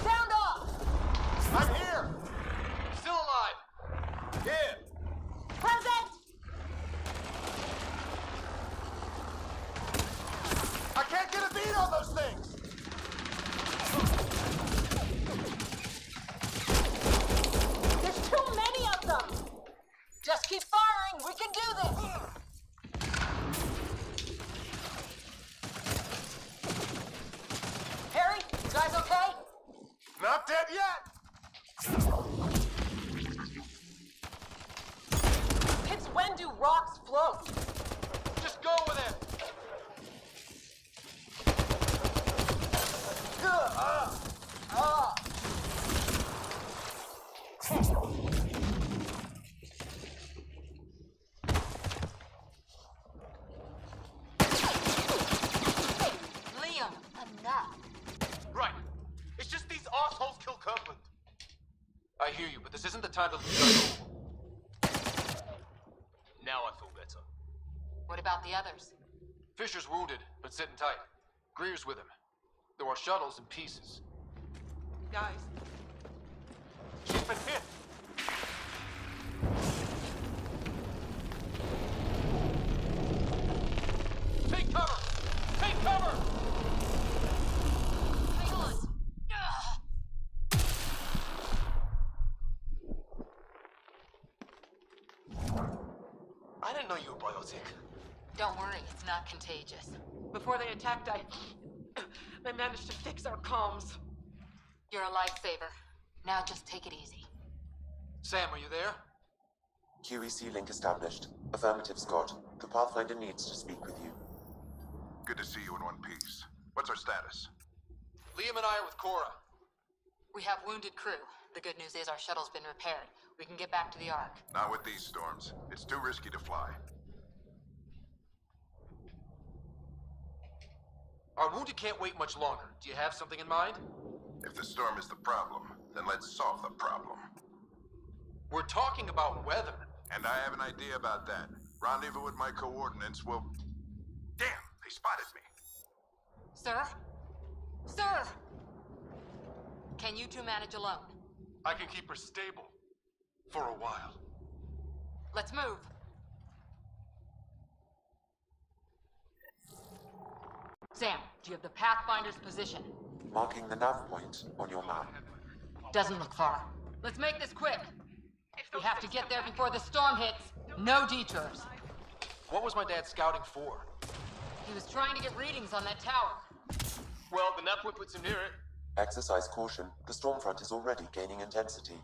Sound off! I'm here! Still alive. Here! Present! I can't get a beat on those things! There's too many of them! Just keep firing! We can do this! Harry, you guys okay? Not dead yet! It's when do rocks float? Just go with it. Liam, enough. Right. It's just these assholes kill Kirkland. I hear you, but this isn't the time to lose our cool. Now I feel better. What about the others? Fisher's wounded, but sitting tight. Greer's with him. There are shuttles in pieces. Guys, She's been hit. Take cover! Take cover! Hang on. I didn't know you were biotic. Don't worry, it's not contagious. before they attacked, I managed to fix our comms. You're a lifesaver. Now just take it easy. Sam, are you there? QEC link established. Affirmative, Scott. The Pathfinder needs to speak with you. Good to see you in one piece. What's our status? Liam and I are with Cora. We have wounded crew. The good news is our shuttle's been repaired. We can get back to the Ark. Not with these storms. It's too risky to fly. Our wounded can't wait much longer. Do you have something in mind? If the storm is the problem, then let's solve the problem. We're talking about weather. And I have an idea about that. Rendezvous with my coordinates will... Damn, they spotted me. Sir? Sir! Can you two manage alone? I can keep her stable. For a while. Let's move. Sam, do you have the Pathfinder's position? Marking the nav point on your map. Doesn't look far. Let's make this quick. We have to get there before the storm hits. No detours. What was my dad scouting for? He was trying to get readings on that tower. Well, the nav point puts him near it. Exercise caution. The storm front is already gaining intensity.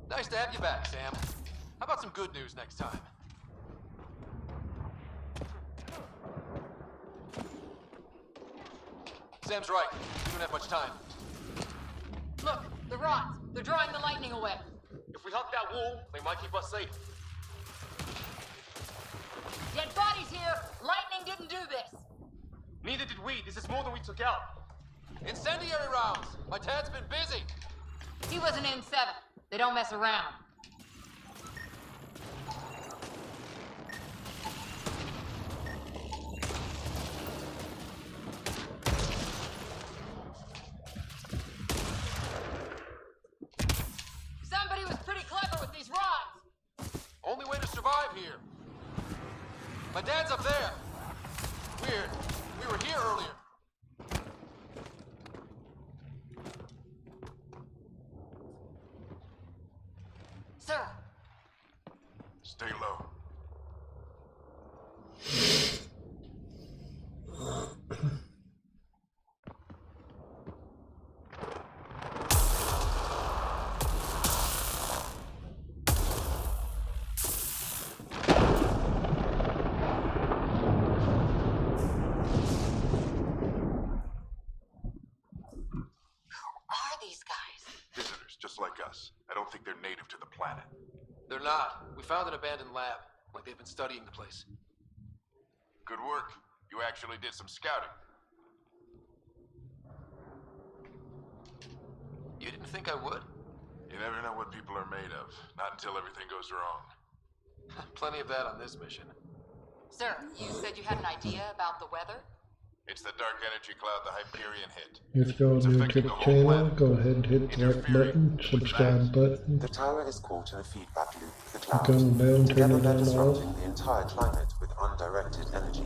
Nice to have you back, Sam. How about some good news next time? Sam's right. We don't have much time. Look, the rods. They're drawing the lightning away. If we hug that wall, they might keep us safe. Dead bodies here. Lightning didn't do this. Neither did we. This is more than we took out. Incendiary rounds. My dad's been busy. He was an N7. They don't mess around. Somebody was pretty clever with these rods. Only way to survive here. My dad's up there. Weird. We were here earlier. Sir. Stay low. They're not. We found an abandoned lab, like they've been studying the place. Good work. You actually did some scouting. You didn't think I would? You never know what people are made of. Not until everything goes wrong. Plenty of that on this mission. Sir, you said you had an idea about the weather? It's the dark energy cloud the Hyperion hit. If you're new to the channel, go ahead and hit the like button, subscribe button, The tower is caught in a feedback loop with the click cloud, on the bell, turn together it they're on disrupting all. the entire climate with undirected energy.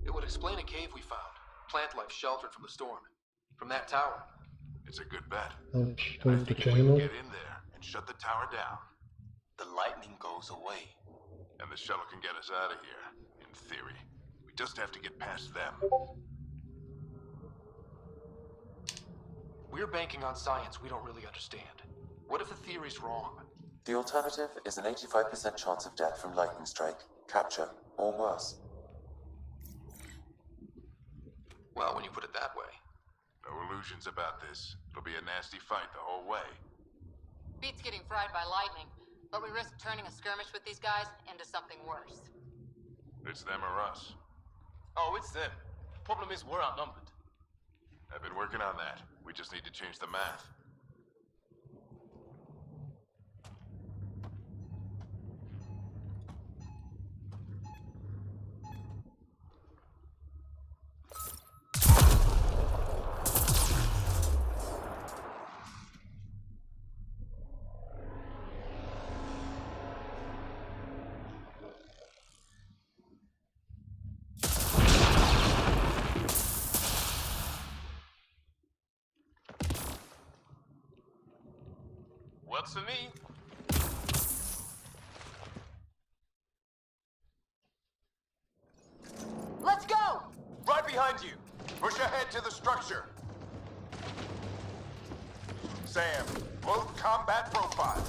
It would explain a cave we found. Plant life sheltered from the storm. From that tower. It's a good bet. Helps I support the think if we channel. can get in there and shut the tower down, The lightning goes away. and the shuttle can get us out of here, in theory. We just have to get past them. We're banking on science we don't really understand. What if the theory's wrong? The alternative is an 85% chance of death from lightning strike, capture, or worse. Well, when you put it that way. No illusions about this. It'll be a nasty fight the whole way. Beats getting fried by lightning, but we risk turning a skirmish with these guys into something worse. It's them or us. Oh, it's them. Problem is, we're outnumbered. I've been working on that. We just need to change the math. Works for me. Let's go! Right behind you. Push ahead to the structure. Sam, load combat profile.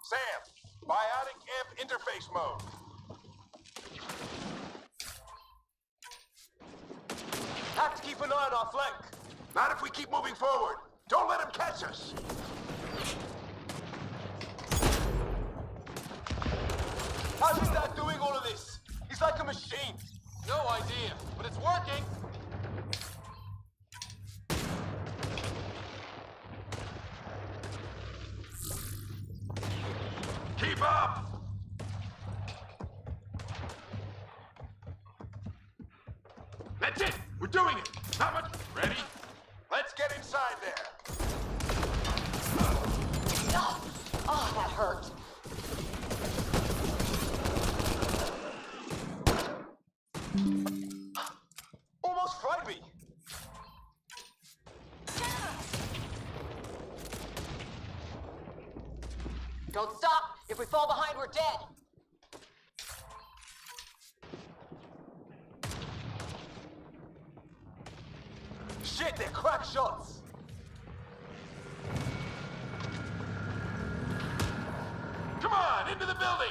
Sam, biotic amp interface mode. Have to keep an eye on our flank. Not if we keep moving forward. Don't let him catch us. How's his dad doing all of this? He's like a machine. No idea, but it's working! Keep up! That's it! We're doing it! Not much. Ready? Let's get inside there. Oh, that hurt. Almost fried me. Don't stop! If we fall behind, we're dead! Shit, they're crack shots. Come on, into the building!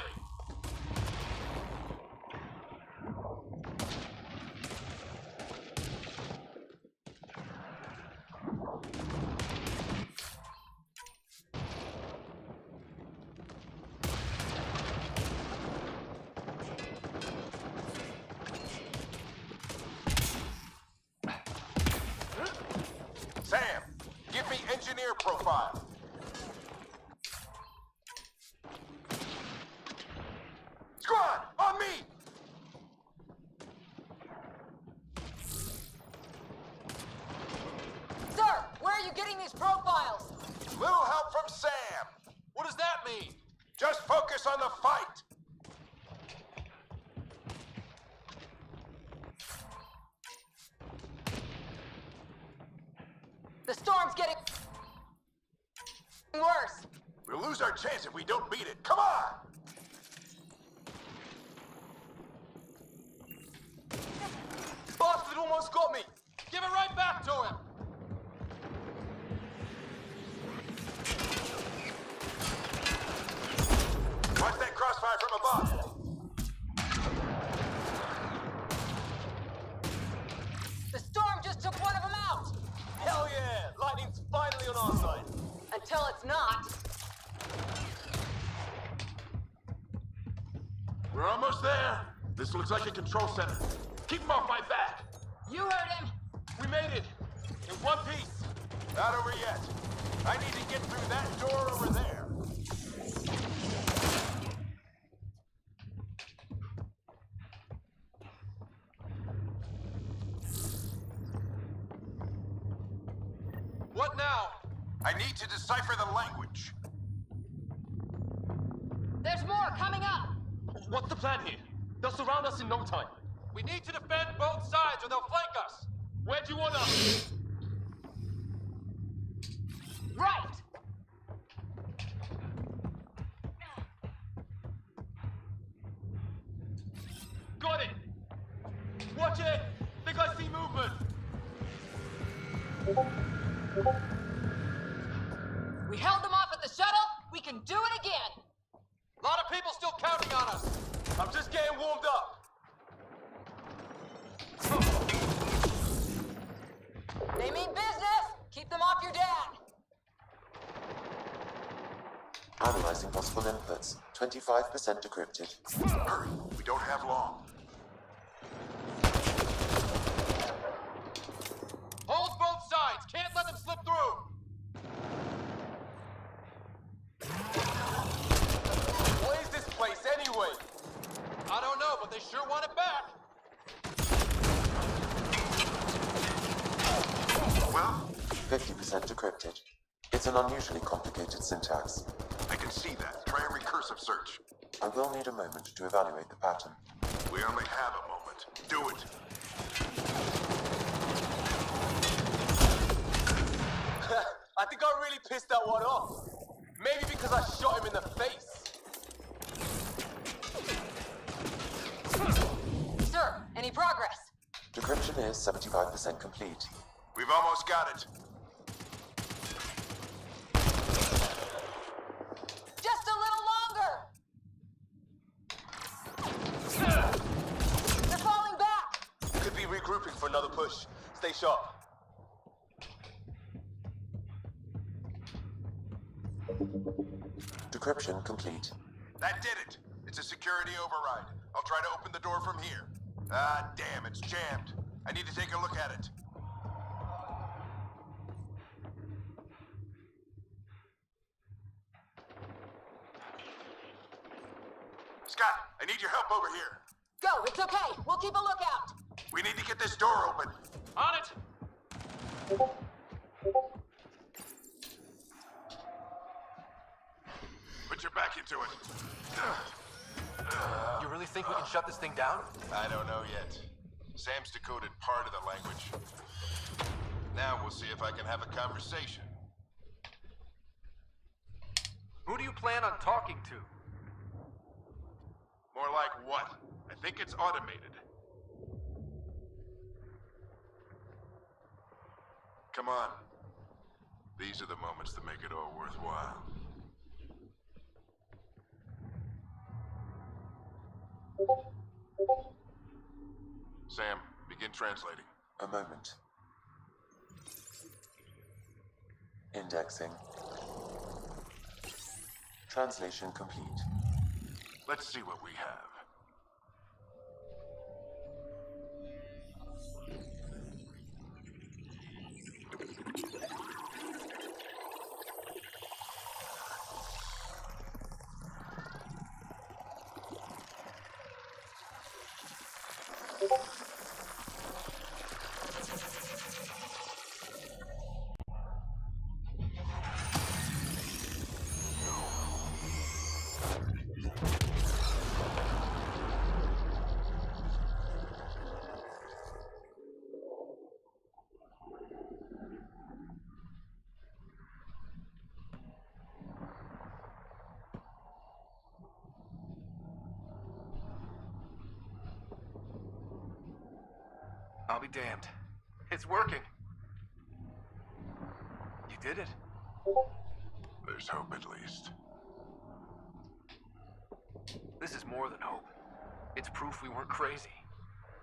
engineer profile. Squad, on me! Sir, where are you getting these profiles? Little help from Sam. What does that mean? Just focus on the fight. The storm's getting worse. We'll lose our chance if we don't beat it. Come on! Bastard almost got me! Give it right back to him! Watch that crossfire from above. The storm just took one of them out. Hell yeah! Lightning's finally on our side. Until it's not. We're almost there. This looks like a control center. Keep him off my back. You heard him. We made it. In one piece. Not over yet. I need to get through that door over there. What now? I need to decipher the language. There's more coming up. What's the plan here? They'll surround us in no time. We need to defend both sides or they'll flank us. Where do you want us? Right. Got it. Watch it. Think I see movement. We held them off at the shuttle. We can do it again. A lot of people still counting on us. I'm just getting warmed up. They mean business. Keep them off your dad. Analyzing possible inputs. 25% decrypted. Hurry, we don't have long. Hold both sides. Can't let them slip through. What is this place anyway? I don't know, but they sure want it back. Well? 50% decrypted. It's an unusually complicated syntax. I can see that. Try a recursive search. I will need a moment to evaluate the pattern. We only have a moment. Do it. I think I really pissed that one off. Maybe because I shot him in the face. Sir, any progress? Decryption is 75% complete. We've almost got it. Just a little longer. They're falling back. Could be regrouping for another push. Stay sharp. Decryption complete. That did it. It's a security override. I'll try to open the door from here. Ah, damn, it's jammed. I need to take a look at it. Scott, I need your help over here. Go, it's okay. We'll keep a lookout. We need to get this door open. On it. Put your back into it. You really think we can shut this thing down? I don't know yet. Sam's decoded part of the language. Now we'll see if I can have a conversation. Who do you plan on talking to? More like what? I think it's automated. Come on. These are the moments that make it all worthwhile. Sam, begin translating. A moment. Indexing. Translation complete. Let's see what we have. damned. It's working. You did it. There's hope at least. This is more than hope. It's proof we weren't crazy.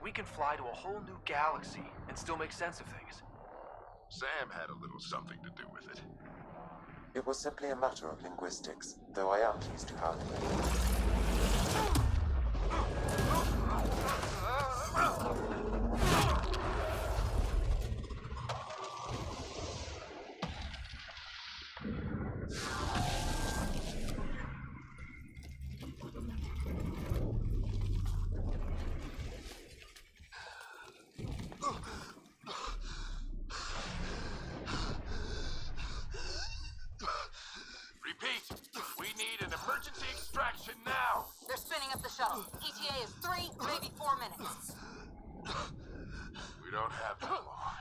We can fly to a whole new galaxy and still make sense of things. Sam had a little something to do with it. It was simply a matter of linguistics, though I am pleased to have him. Repeat, we need an emergency extraction now. They're spinning up the shuttle. ETA is 3, maybe 4 minutes. We don't have that long.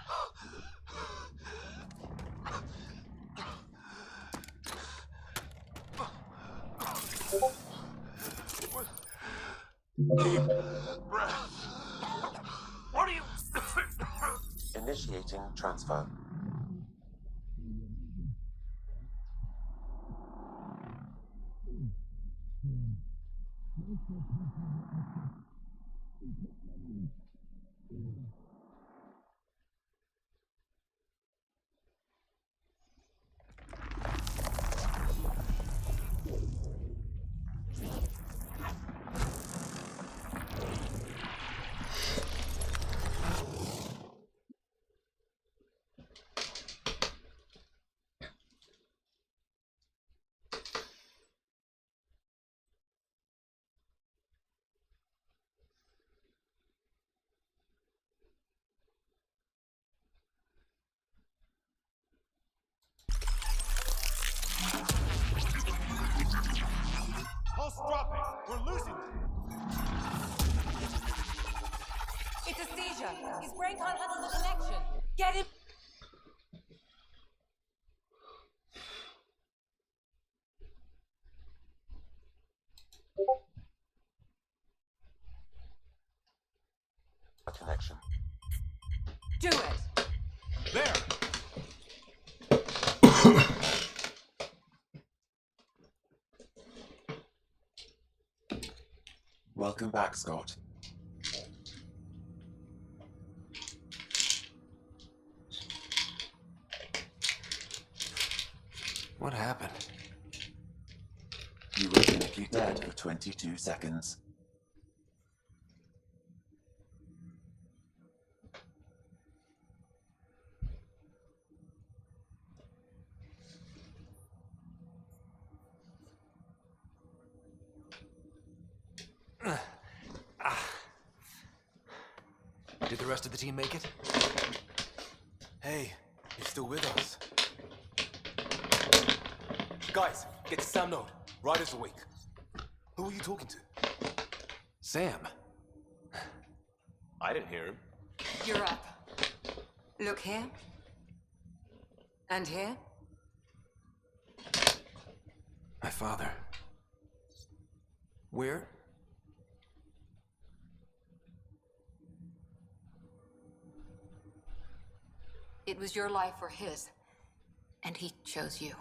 Deep breath. What are you... Initiating transfer. Pulse dropping. We're losing them. It's a seizure. His brain can't handle the connection. Get him. A connection. Do it. There. Welcome back, Scott. What happened? You were clinically dead for 22 seconds. Did the rest of the team make it? Hey, he's still with us. Guys, get to Sam Node. Ryder's awake. Who are you talking to? Sam. I didn't hear him. You're up. Look here. And here. My father. Where? It was your life or his, and he chose you.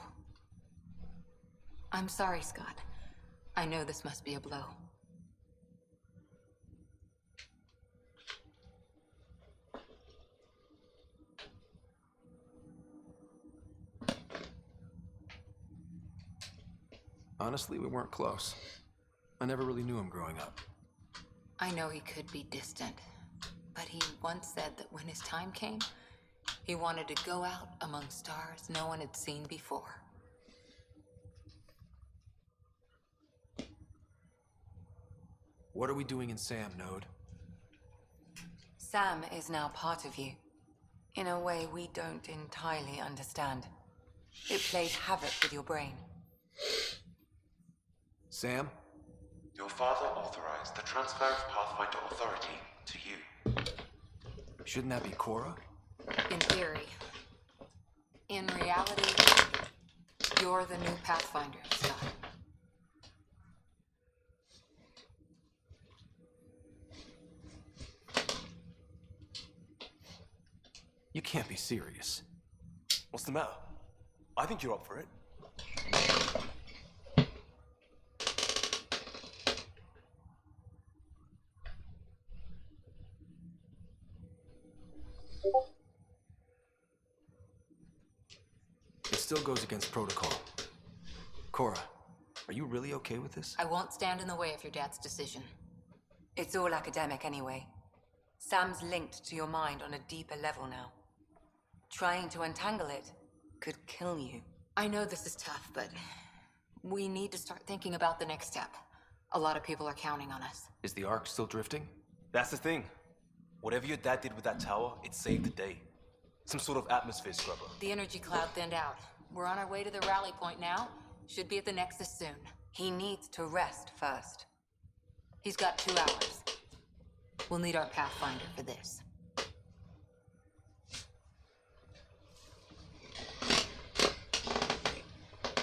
I'm sorry, Scott. I know this must be a blow. Honestly, we weren't close. I never really knew him growing up. I know he could be distant, but he once said that when his time came, he wanted to go out among stars no one had seen before. What are we doing in Sam, Node? Sam is now part of you. In a way we don't entirely understand. It plays havoc with your brain. Sam? Your father authorized the transfer of Pathfinder authority to you. Shouldn't that be Cora? In theory. In reality, you're the new Pathfinder, Scott. You can't be serious. What's the matter? I think you're up for it. It still goes against protocol. Cora, are you really okay with this? I won't stand in the way of your dad's decision. It's all academic anyway. Sam's linked to your mind on a deeper level now. Trying to untangle it could kill you. I know this is tough, but we need to start thinking about the next step. A lot of people are counting on us. Is the Ark still drifting? That's the thing. Whatever your dad did with that tower, it saved the day. Some sort of atmosphere scrubber. The energy cloud thinned out. We're on our way to the rally point now. Should be at the Nexus soon. He needs to rest first. He's got 2 hours. We'll need our Pathfinder for this.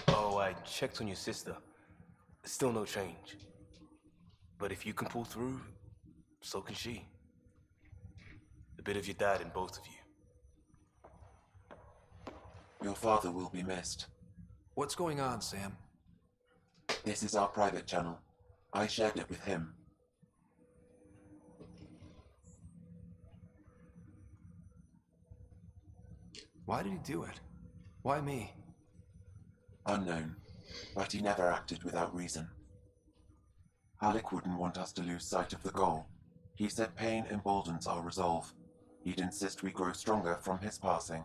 Oh, I checked on your sister. Still no change. But if you can pull through, so can she. A bit of your dad in both of you. Your father will be missed. What's going on, Sam? This is our private channel. I shared it with him. Why did he do it? Why me? Unknown, but he never acted without reason. Alec wouldn't want us to lose sight of the goal. He said pain emboldens our resolve. He'd insist we grow stronger from his passing.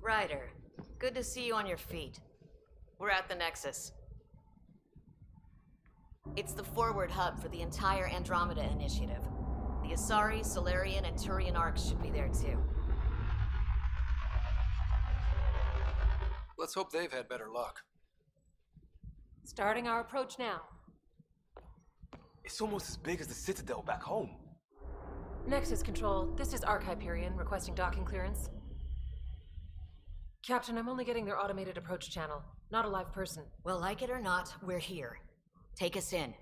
Ryder, good to see you on your feet. We're at the Nexus. It's the forward hub for the entire Andromeda initiative. The Asari, Solarian, and Turian arcs should be there too. Let's hope they've had better luck. Starting our approach now. It's almost as big as the Citadel back home. Nexus Control, this is Arc Hyperion requesting docking clearance. Captain, I'm only getting their automated approach channel, not a live person. Well, like it or not, we're here. Take us in.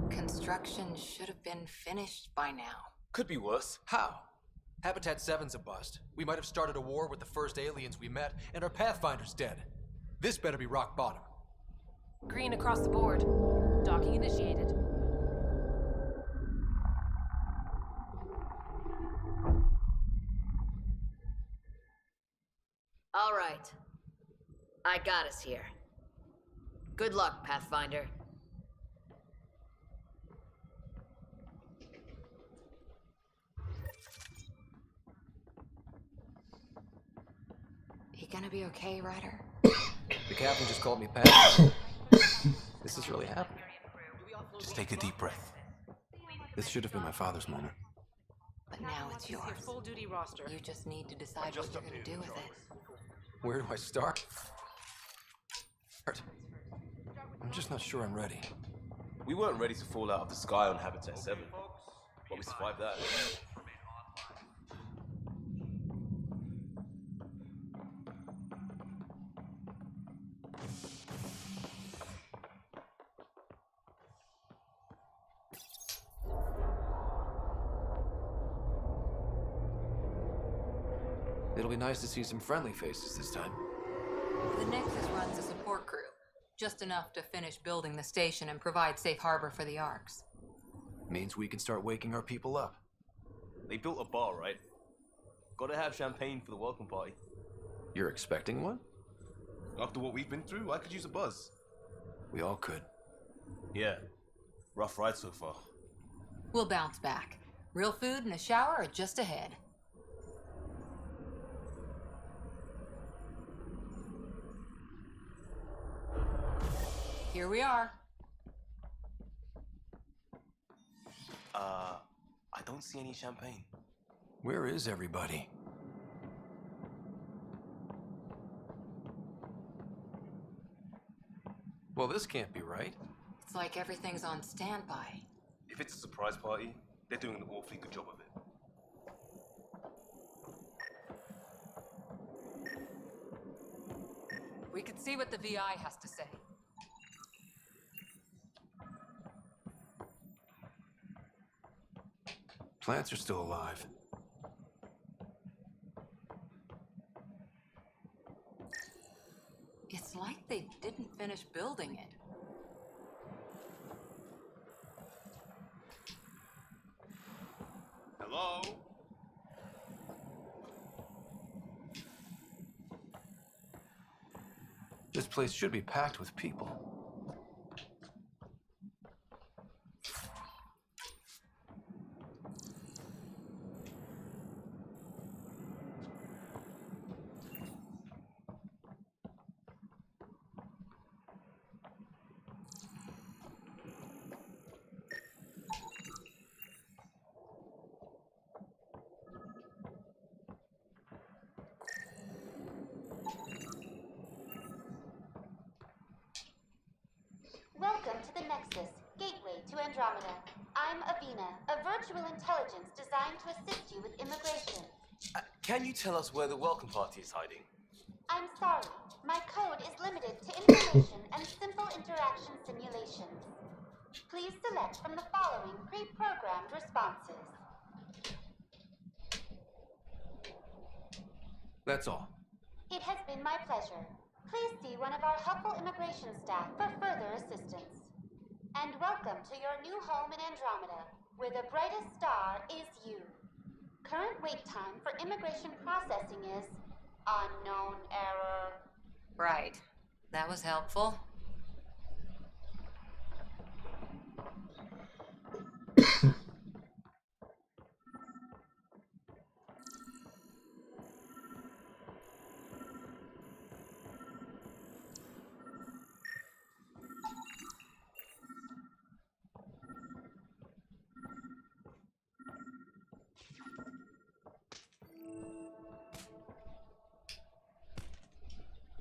Construction should have been finished by now. Could be worse. How? Habitat 7's a bust. We might have started a war with the first aliens we met, and our Pathfinder's dead. This better be rock bottom. Green across the board. Docking initiated. All right. I got us here. Good luck, Pathfinder. You gonna be okay, Ryder? The captain just called me Pathfinder. This is really happening. Just take a deep breath. This should have been my father's moment. But now it's yours. Full duty roster. You just need to decide what you're gonna do with it. Where do I start? I'm just not sure I'm ready. We weren't ready to fall out of the sky on Habitat 7, but we survived that. It'll be nice to see some friendly faces this time. The Nexus runs a support crew. Just enough to finish building the station and provide safe harbor for the Arks. Means we can start waking our people up. They built a bar, right? Gotta have champagne for the welcome party. You're expecting one? After what we've been through, I could use a buzz. We all could. Yeah. Rough ride so far. We'll bounce back. Real food and a shower are just ahead. Here we are. I don't see any champagne. Where is everybody? Well, this can't be right. It's like everything's on standby. If it's a surprise party, they're doing an awfully good job of it. We could see what the VI has to say. Plants are still alive. It's like they didn't finish building it. Hello? This place should be packed with people. Welcome to the Nexus, gateway to Andromeda. I'm Avina, a virtual intelligence designed to assist you with immigration. Can you tell us where the welcome party is hiding? I'm sorry, my code is limited to information and simple interaction simulations. Please select from the following pre-programmed responses. That's all. It has been my pleasure. Please see one of our helpful immigration staff for further assistance. And welcome to your new home in Andromeda, where the brightest star is you. Current wait time for immigration processing is unknown error. Right. That was helpful.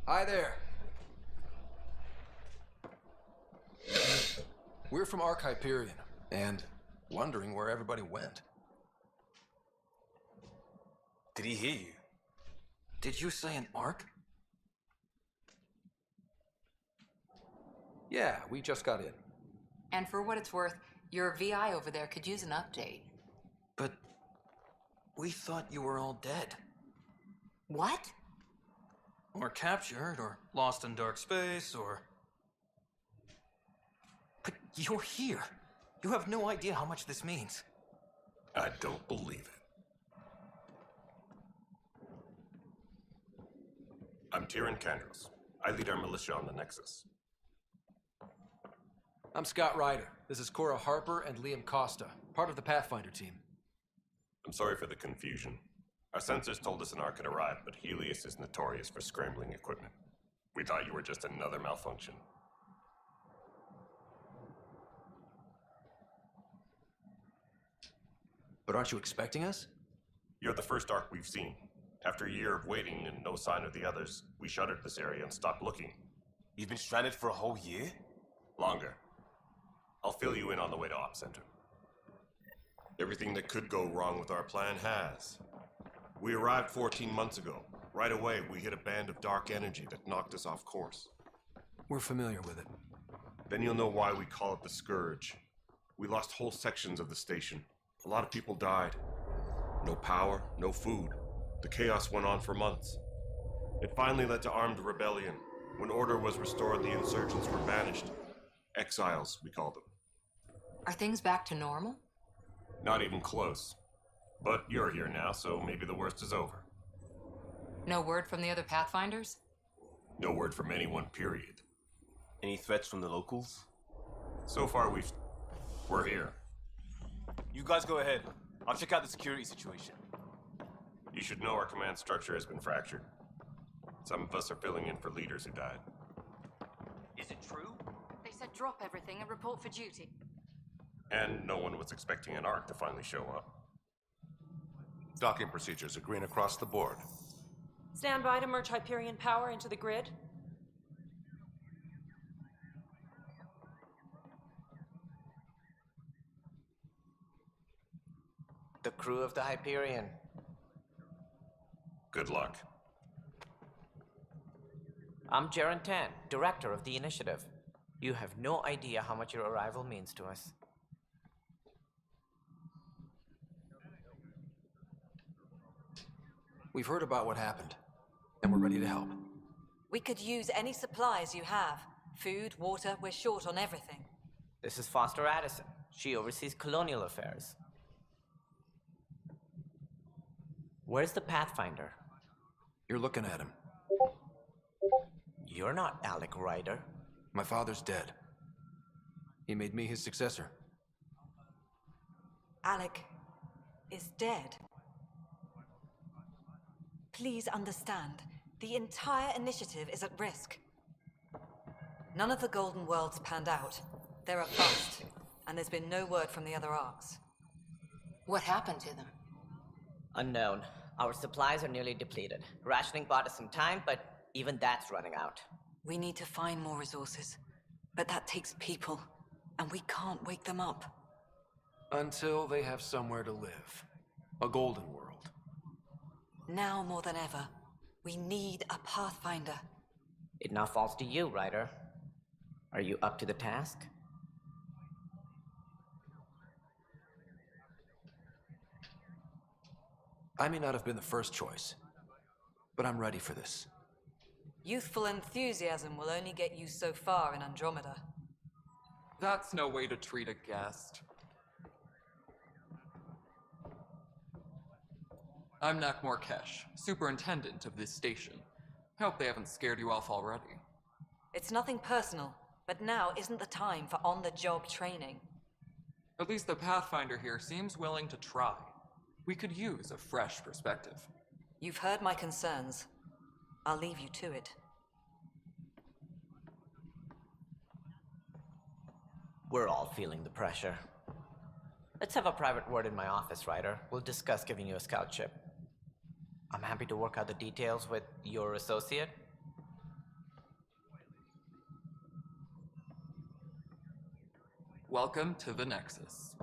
Hi there. We're from Ark Hyperion, and wondering where everybody went. Did he hear you? Did you say an Ark? Yeah, we just got in. And for what it's worth, Your VI over there could use an update. But we thought you were all dead. What? Or captured, or lost in dark space, or... But you're here. You have no idea how much this means. I don't believe it. I'm Tyrion Candros. I lead our militia on the Nexus. I'm Scott Ryder. This is Cora Harper and Liam Costa, part of the Pathfinder team. I'm sorry for the confusion. Our sensors told us an Ark had arrived, but Helios is notorious for scrambling equipment. We thought you were just another malfunction. But aren't you expecting us? You're the first Ark we've seen. After a year of waiting and no sign of the others, we shuttered this area and stopped looking. You've been stranded for a whole year? Longer. I'll fill you in on the way to Op Center. Everything that could go wrong with our plan has. We arrived 14 months ago. Right away, we hit a band of dark energy that knocked us off course. We're familiar with it. Then you'll know why we call it the Scourge. We lost whole sections of the station. A lot of people died. No power, no food. The chaos went on for months. It finally led to armed rebellion. When order was restored, the insurgents were banished. Exiles, we call them. Are things back to normal? Not even close. But you're here now, so maybe the worst is over. No word from the other Pathfinders? No word from anyone, period. Any threats from the locals? So far, we're here. You guys go ahead. I'll check out the security situation. You should know our command structure has been fractured. Some of us are filling in for leaders who died. Is it true? They said drop everything and report for duty. And no one was expecting an Ark to finally show up. Docking procedures are green across the board. Stand by to merge Hyperion power into the grid. The crew of the Hyperion. Good luck. I'm Jaren Tan, director of the initiative. You have no idea how much your arrival means to us. We've heard about what happened, and we're ready to help. We could use any supplies you have. Food, water, we're short on everything. This is Foster Addison. She oversees colonial affairs. Where's the Pathfinder? You're looking at him. You're not Alec Ryder. My father's dead. He made me his successor. Alec is dead. Please understand, the entire initiative is at risk. None of the Golden Worlds panned out. They're a bust, and there's been no word from the other arcs. What happened to them? Unknown. Our supplies are nearly depleted. Rationing bought us some time, but even that's running out. We need to find more resources, but that takes people, and we can't wake them up. Until they have somewhere to live. A golden world. Now more than ever, we need a Pathfinder. It now falls to you, Ryder. Are you up to the task? I may not have been the first choice, but I'm ready for this. Youthful enthusiasm will only get you so far in Andromeda. That's no way to treat a guest. I'm Nak Morkesh, superintendent of this station. I hope they haven't scared you off already. It's nothing personal, but now isn't the time for on-the-job training. At least the Pathfinder here seems willing to try. We could use a fresh perspective. You've heard my concerns. I'll leave you to it. We're all feeling the pressure. Let's have a private word in my office, Ryder. We'll discuss giving you a scout ship. I'm happy to work out the details with your associate. Welcome to the Nexus.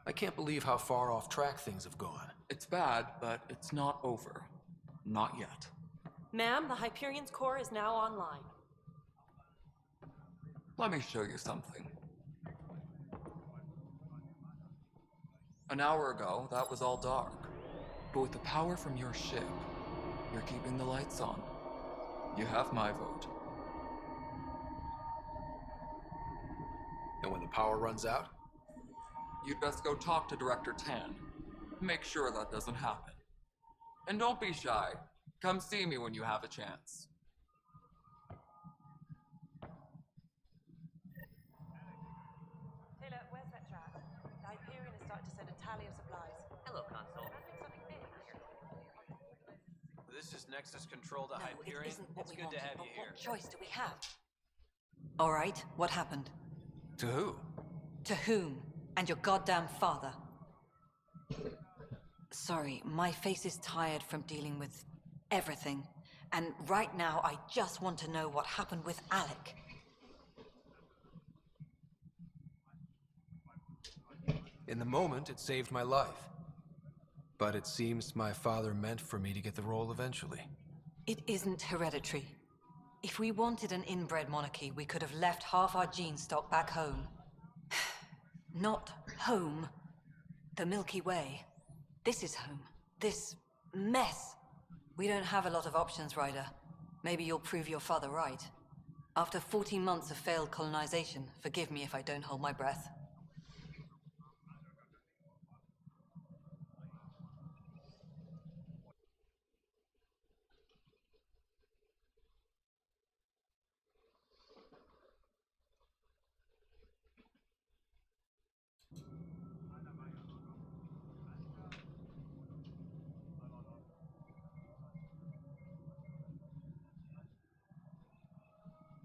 I can't believe how far off track things have gone. It's bad, but it's not over. Not yet. Ma'am, the Hyperion's core is now online. Let me show you something. An hour ago, that was all dark. But with the power from your ship, you're keeping the lights on. You have my vote. And when the power runs out? You'd best go talk to Director Tan. Make sure that doesn't happen. And don't be shy. Come see me when you have a chance. Taylor, where's that track? The Hyperion is starting to send a tally of supplies. Hello, Console. This is Nexus Control to No, Hyperion. it isn't what It's we good wanted, to have but you here. what choice do we have? All right, what happened? To who? To whom? And your goddamn father. Sorry, my face is tired from dealing with everything. And right now, I just want to know what happened with Alec. In the moment, it saved my life. But it seems my father meant for me to get the role eventually. It isn't hereditary. If we wanted an inbred monarchy, we could have left half our gene stock back home. Not home. The Milky Way. This is home. This mess. We don't have a lot of options, Ryder. Maybe you'll prove your father right. After 14 months of failed colonization, forgive me if I don't hold my breath.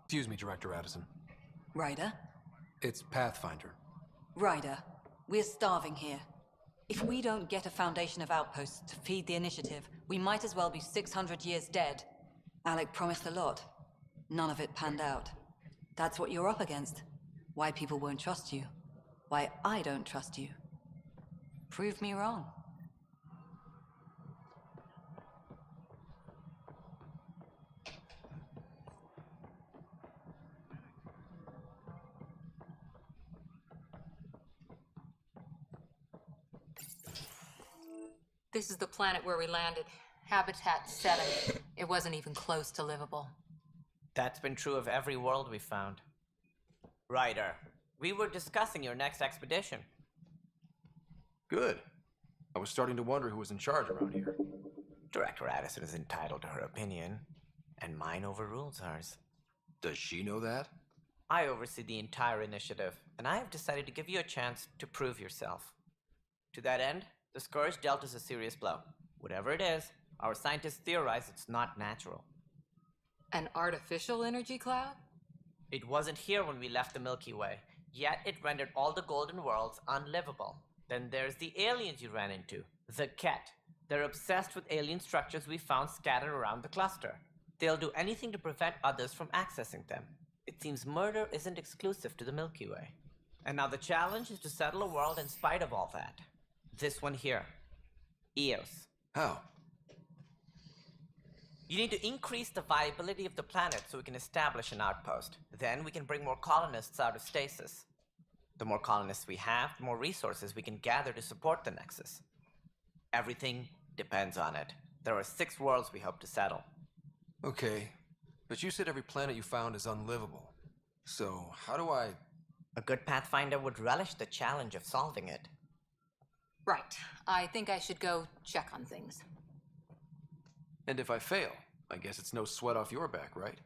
Excuse me, Director Addison. Ryder? It's Pathfinder. Ryder, we're starving here. If we don't get a foundation of outposts to feed the initiative, we might as well be 600 years dead. Alec promised a lot. None of it panned out. That's what you're up against. Why people won't trust you. Why I don't trust you. Prove me wrong. This is the planet where we landed. Habitat 7. It wasn't even close to livable. That's been true of every world we found. Ryder, we were discussing your next expedition. Good. I was starting to wonder who was in charge around here. Director Addison is entitled to her opinion, and mine overrules hers. Does she know that? I oversee the entire initiative, and I have decided to give you a chance to prove yourself. To that end, the Scourge dealt us a serious blow. Whatever it is, our scientists theorize it's not natural. An artificial energy cloud? It wasn't here when we left the Milky Way, yet it rendered all the golden worlds unlivable. Then there's the aliens you ran into, the Ket. They're obsessed with alien structures we found scattered around the cluster. They'll do anything to prevent others from accessing them. It seems murder isn't exclusive to the Milky Way. And now the challenge is to settle a world in spite of all that. This one here. Eos. How? You need to increase the viability of the planet so we can establish an outpost. Then we can bring more colonists out of stasis. The more colonists we have, the more resources we can gather to support the Nexus. Everything depends on it. There are 6 worlds we hope to settle. Okay, but you said every planet you found is unlivable. So, how do I... A good Pathfinder would relish the challenge of solving it. Right. I think I should go check on things. And if I fail, I guess it's no sweat off your back, right?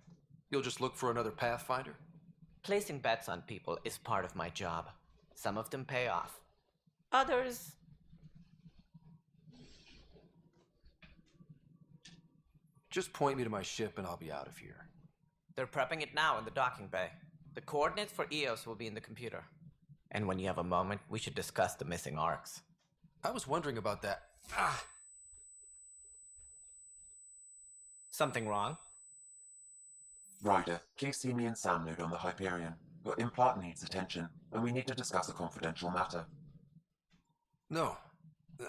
You'll just look for another Pathfinder? Placing bets on people is part of my job. Some of them pay off. Others... Just point me to my ship and I'll be out of here. They're prepping it now in the docking bay. The coordinates for Eos will be in the computer. And when you have a moment, we should discuss the missing arcs. I was wondering about that. Something wrong? Ryder, please see me and Sam node on the Hyperion. Your implant needs attention, and we need to discuss a confidential matter. No,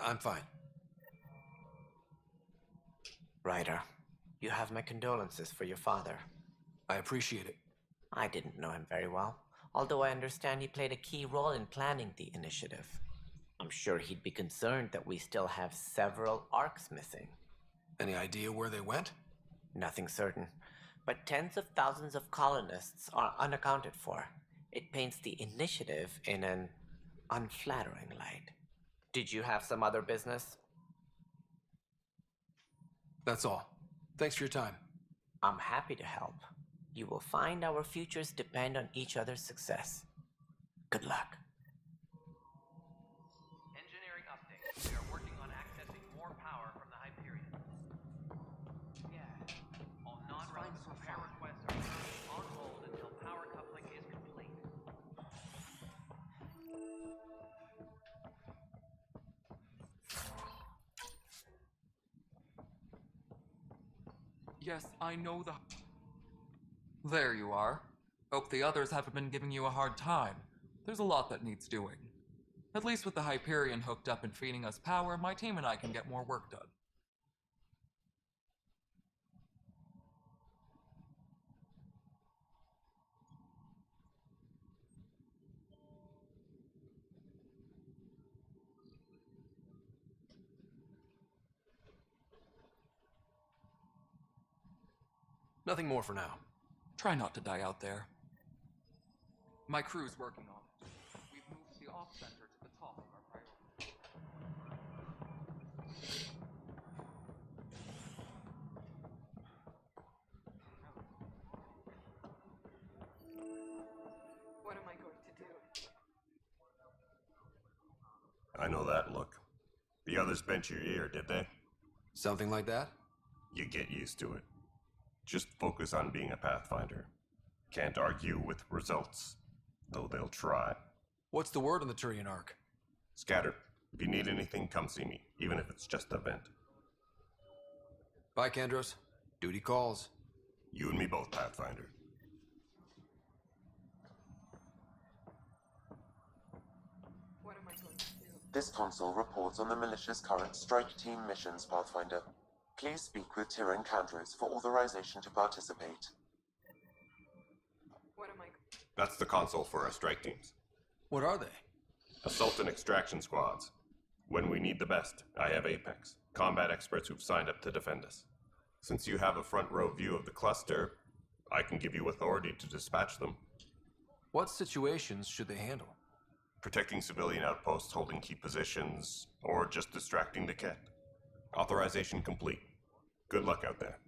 I'm fine. Ryder, you have my condolences for your father. I appreciate it. I didn't know him very well, although I understand he played a key role in planning the initiative. I'm sure he'd be concerned that we still have several arcs missing. Any idea where they went? Nothing certain, but tens of thousands of colonists are unaccounted for. It paints the initiative in an unflattering light. Did you have some other business? That's all. Thanks for your time. I'm happy to help. You will find our futures depend on each other's success. Good luck. Engineering update. We are working on accessing more power from the Hyperion. Yeah. All non-relevant repair requests are currently on hold until power coupling is complete. Yes, I know the... There you are. Hope the others haven't been giving you a hard time. There's a lot that needs doing. At least with the Hyperion hooked up and feeding us power, my team and I can get more work done. Nothing more for now. Try not to die out there. My crew's working on it. We've moved the off center to the top of our priority. What am I going to do? I know that look. The others bent your ear, did they? Something like that? You get used to it. Just focus on being a Pathfinder. Can't argue with results, though they'll try. What's the word on the Turian Arc? Scatter. If you need anything, come see me, even if it's just a vent. Bye, Kandros. Duty calls. You and me both, Pathfinder. What am I going to do? This console reports on the militia's current strike team missions, Pathfinder. Please speak with Tyrion Kandros for authorization to participate. What am I... That's the console for our strike teams. What are they? Assault and extraction squads. When we need the best, I have Apex, combat experts who've signed up to defend us. Since you have a front row view of the cluster, I can give you authority to dispatch them. What situations should they handle? Protecting civilian outposts, holding key positions, or just distracting the Ket. Authorization complete. Good luck out there.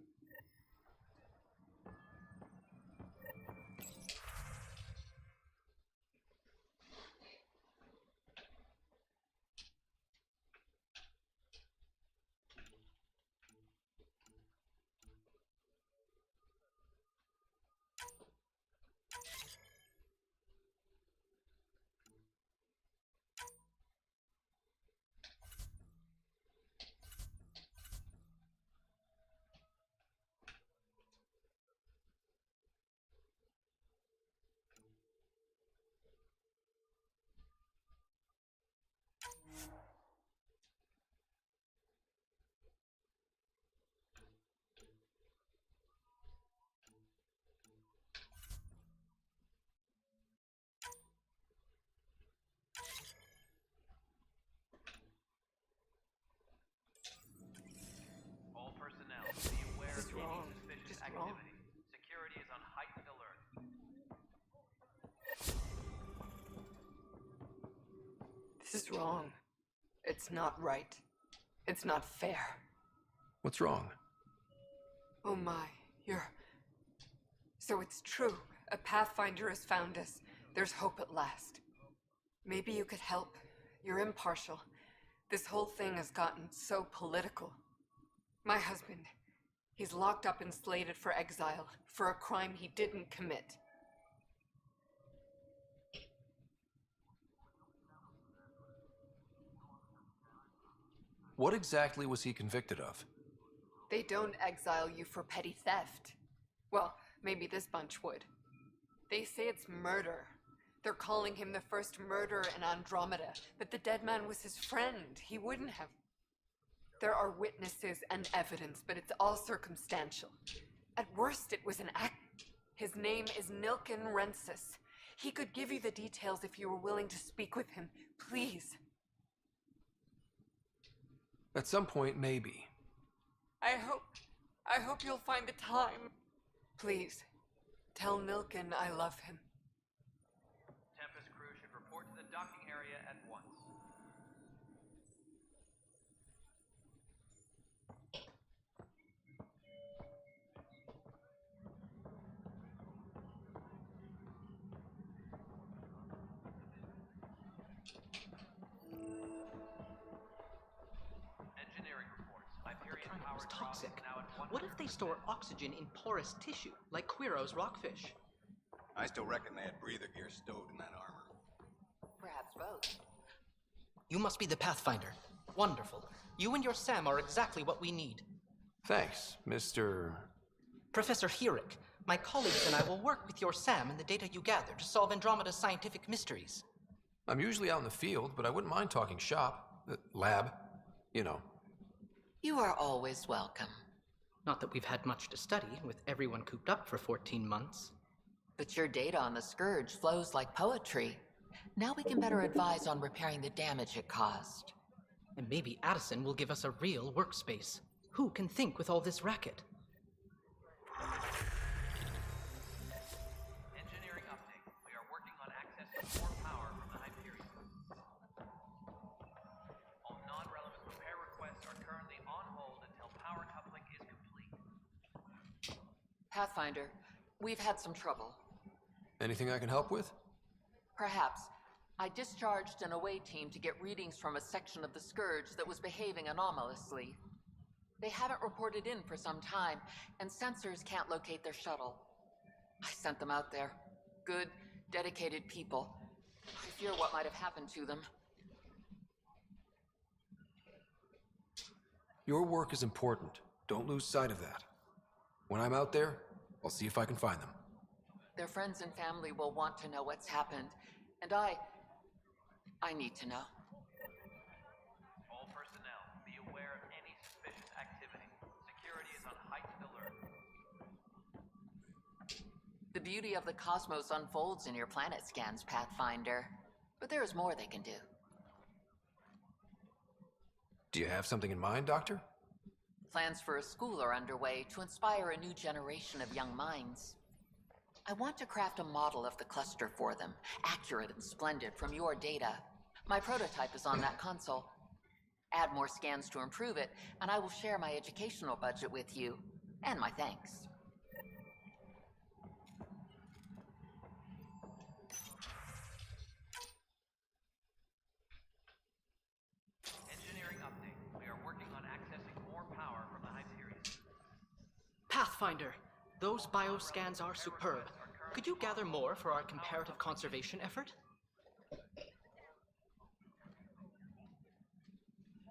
All personnel, be aware of any suspicious activity. Security is on heightened alert. This is wrong. It's not right. It's not fair. What's wrong? Oh my, So it's true. A Pathfinder has found us. There's hope at last. Maybe you could help. You're impartial. This whole thing has gotten so political. My husband, he's locked up and slated for exile for a crime he didn't commit. What exactly was he convicted of? They don't exile you for petty theft. Well, maybe this bunch would. They say it's murder. They're calling him the first murderer in Andromeda, but the dead man was his friend. He wouldn't have. There are witnesses and evidence, but it's all circumstantial. At worst, it was an His name is Nilken Rensis. He could give you the details if you were willing to speak with him. Please. At some point, maybe. I hope you'll find the time. Please, tell Nilken I love him. Tempest crew should report to the docking area at once. Engineering reports. Hyperion power was drop is toxic. now at 100%. What if they store oxygen in porous tissue, like Quiro's rockfish? I still reckon they had breather gear stowed in that armor. Perhaps both. You must be the Pathfinder. Wonderful. You and your Sam are exactly what we need. Thanks, Mr. Professor Herrick, my colleagues and I will work with your Sam and the data you gather to solve Andromeda's scientific mysteries. I'm usually out in the field, but I wouldn't mind talking shop. Lab. You know. You are always welcome. Not that we've had much to study, with everyone cooped up for 14 months. But your data on the Scourge flows like poetry. Now we can better advise on repairing the damage it caused. And maybe Addison will give us a real workspace. Who can think with all this racket? Engineering update. We are working on accessing more power from the Hyperion. All non-relevant repair requests are currently on hold until power coupling is complete. Pathfinder, we've had some trouble. Anything I can help with? Perhaps. I discharged an away team to get readings from a section of the Scourge that was behaving anomalously. They haven't reported in for some time, and sensors can't locate their shuttle. I sent them out there. Good, dedicated people. I fear what might have happened to them. Your work is important. Don't lose sight of that. When I'm out there, I'll see if I can find them. Their friends and family will want to know what's happened, and I need to know. All personnel, be aware of any suspicious activity. Security is on heightened alert. The beauty of the cosmos unfolds in your planet scans, Pathfinder. But there is more they can do. Do you have something in mind, Doctor? Plans for a school are underway to inspire a new generation of young minds. I want to craft a model of the cluster for them, accurate and splendid from your data. My prototype is on that console. Add more scans to improve it, and I will share my educational budget with you, and my thanks. Engineering update. We are working on accessing more power from the Hyperion. Pathfinder, those bioscans are superb. Could you gather more for our comparative conservation effort?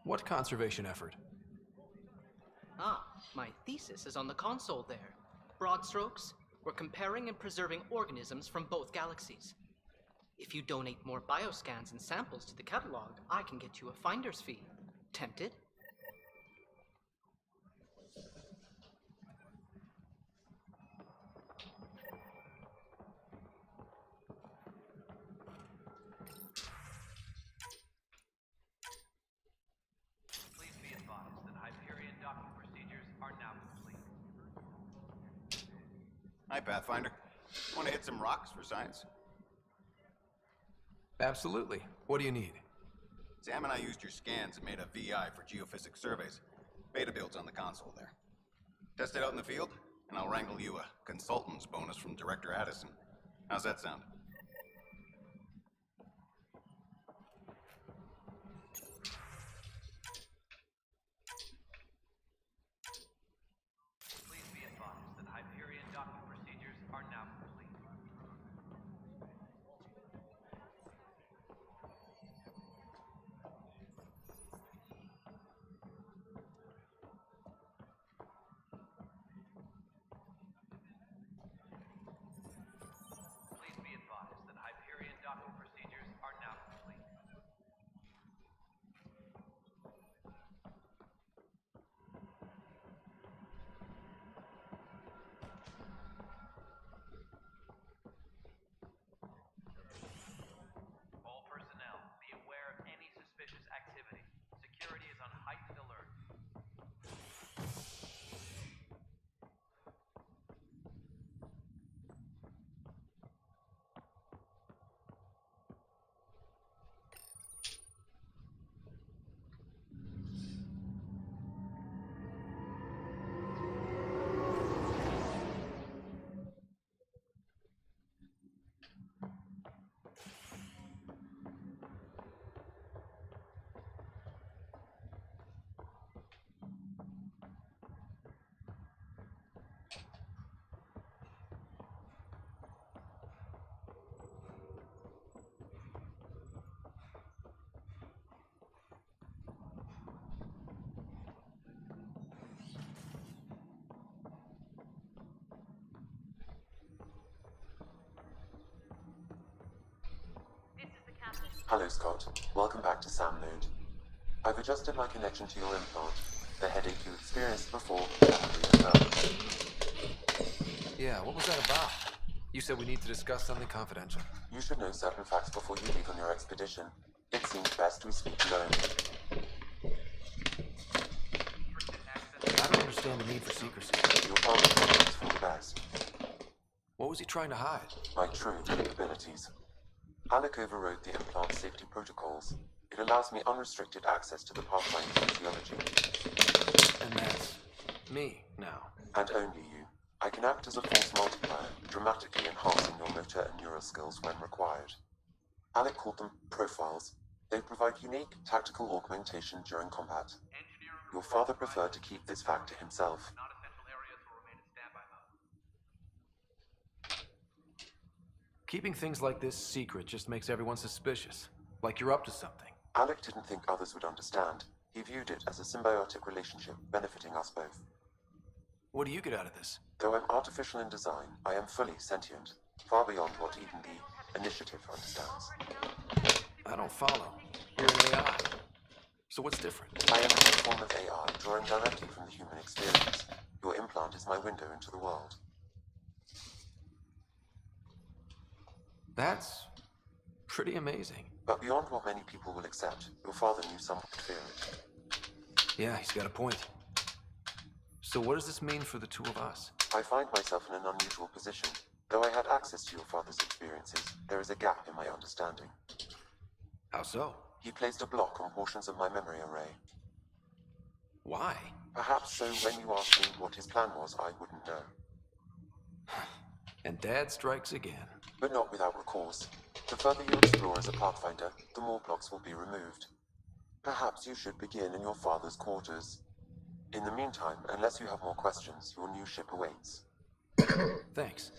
What conservation effort? Ah, my thesis is on the console there. Broad strokes, we're comparing and preserving organisms from both galaxies. If you donate more bioscans and samples to the catalog, I can get you a finder's fee. Tempted? Please be advised that Hyperion docking procedures are now complete. Hi, Pathfinder. Want to hit some rocks for science? Absolutely. What do you need? Sam and I used your scans and made a VI for geophysics surveys. Beta builds on the console there. Test it out in the field, and I'll wrangle you a consultant's bonus from Director Addison. How's that sound? Please be advised that Hyperion docking procedures are now complete. Please be advised Hello, Scott. Welcome back to Sam Mode. I've adjusted my connection to your implant. The headache you experienced before definitely returned. Yeah, what was that about? You said we need to discuss something confidential. You should know certain facts before you leave on your expedition. It seems best we speak alone. I don't understand the need for secrecy. Your father thought it was for the best. What was he trying to hide? My true capabilities. Alec overrode the implant safety protocols. It allows me unrestricted access to the Pathfinder physiology. And that's me now. And only you. I can act as a force multiplier, dramatically enhancing your motor and neural skills when required. Alec called them profiles. They provide unique tactical augmentation during combat. Your father preferred to keep this fact to himself. Keeping things like this secret just makes everyone suspicious. Like you're up to something. Alec didn't think others would understand. He viewed it as a symbiotic relationship benefiting us both. What do you get out of this? Though I'm artificial in design, I am fully sentient, far beyond what even the Initiative understands. I don't follow. You're an AI. So what's different? I am a new form of AI, drawing directly from the human experience. Your implant is my window into the world. That's pretty amazing. But beyond what many people will accept, your father knew someone would fear it. Yeah, he's got a point. So what does this mean for the two of us? I find myself in an unusual position. Though I had access to your father's experiences, there is a gap in my understanding. How so? He placed a block on portions of my memory array. Why? Perhaps so when you asked me what his plan was, I wouldn't know. And Dad strikes again. But not without recourse. The further you explore as a Pathfinder, the more blocks will be removed. Perhaps you should begin in your father's quarters. In the meantime, unless you have more questions, your new ship awaits. Thanks.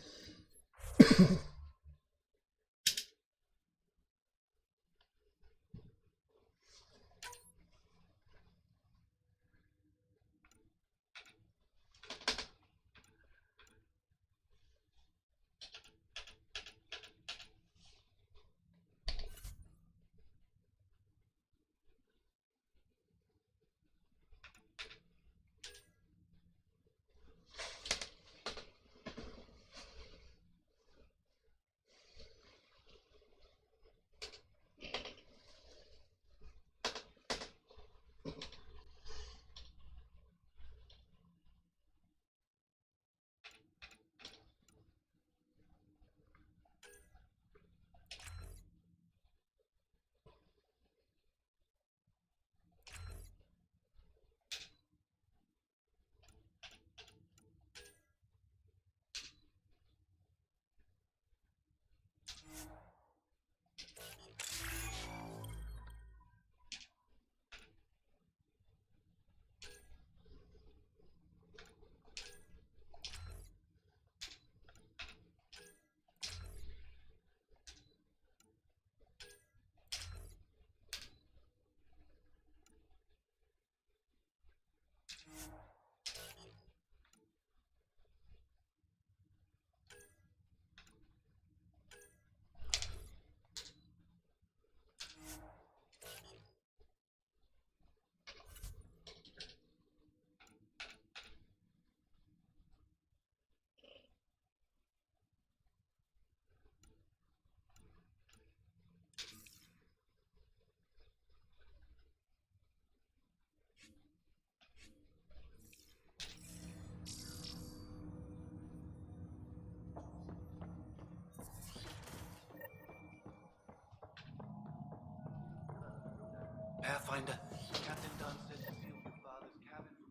Pathfinder, Captain Dunn said to seal your father's cabin from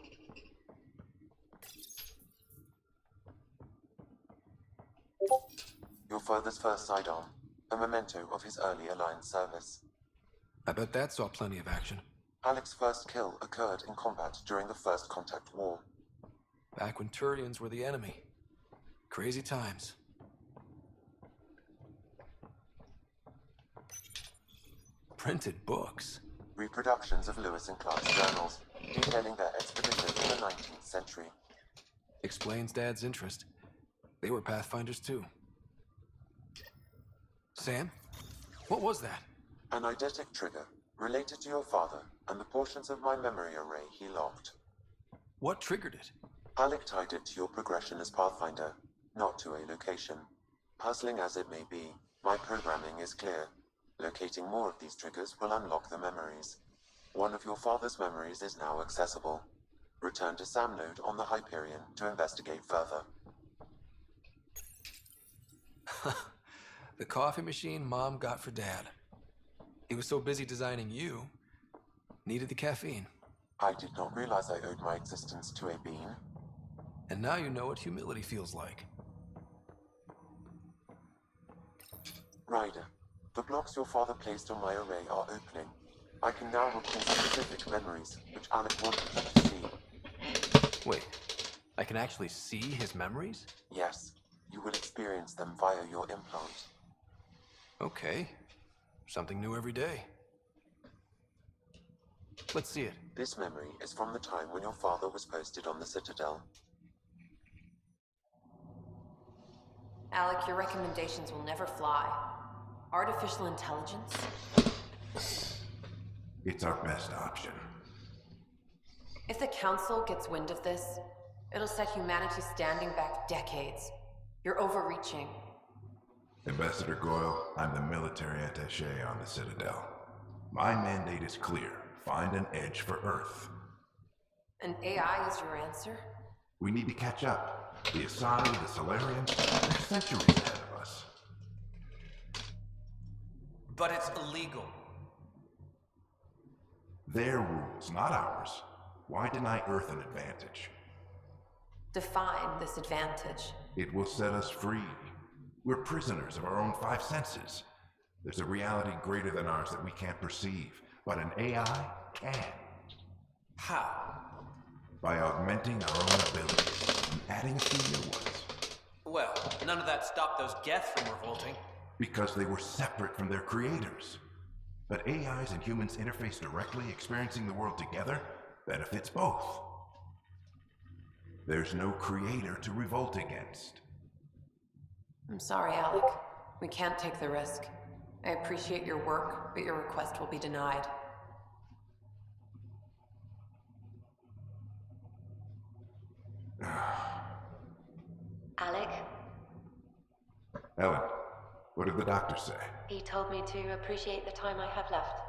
any... Your father's first sidearm, a memento of his early Alliance service. I bet that saw plenty of action. Alec's first kill occurred in combat during the First Contact War. Back when Turians were the enemy. Crazy times. Printed books. Reproductions of Lewis and Clark's journals, detailing their expeditions in the 19th century. Explains Dad's interest. They were Pathfinders too. Sam? What was that? An eidetic trigger, related to your father, and the portions of my memory array he locked. What triggered it? Alec tied it to your progression as Pathfinder, not to a location. Puzzling as it may be, my programming is clear. Locating more of these triggers will unlock the memories. One of your father's memories is now accessible. Return to Sam Node on the Hyperion to investigate further. The coffee machine Mom got for Dad. He was so busy designing you, needed the caffeine. I did not realize I owed my existence to a bean. And now you know what humility feels like. Ryder, the blocks your father placed on my array are opening. I can now recall specific memories, which Alec wanted me to see. Wait, I can actually see his memories? Yes, you will experience them via your implant. Okay, something new every day. Let's see it. This memory is from the time when your father was posted on the Citadel. Alec, your recommendations will never fly. Artificial intelligence? It's our best option. If the Council gets wind of this, it'll set humanity standing back decades. You're overreaching. Ambassador Goyle, I'm the military attaché on the Citadel. My mandate is clear. Find an edge for Earth. And AI is your answer? We need to catch up. The Asari, the Solarians, they're centuries ahead of us. But it's illegal. Their rules, not ours. Why deny Earth an advantage? Define this advantage. It will set us free. We're prisoners of our own five senses. There's a reality greater than ours that we can't perceive, but an AI can. How? By augmenting our own abilities and adding a few new ones. Well, none of that stopped those Geth from revolting. Because they were separate from their creators. But AIs and humans interface directly, experiencing the world together, benefits both. There's no creator to revolt against. I'm sorry, Alec. We can't take the risk. I appreciate your work, but your request will be denied. Alec, Ellen, what did the doctor say? he told me to appreciate the time I have left.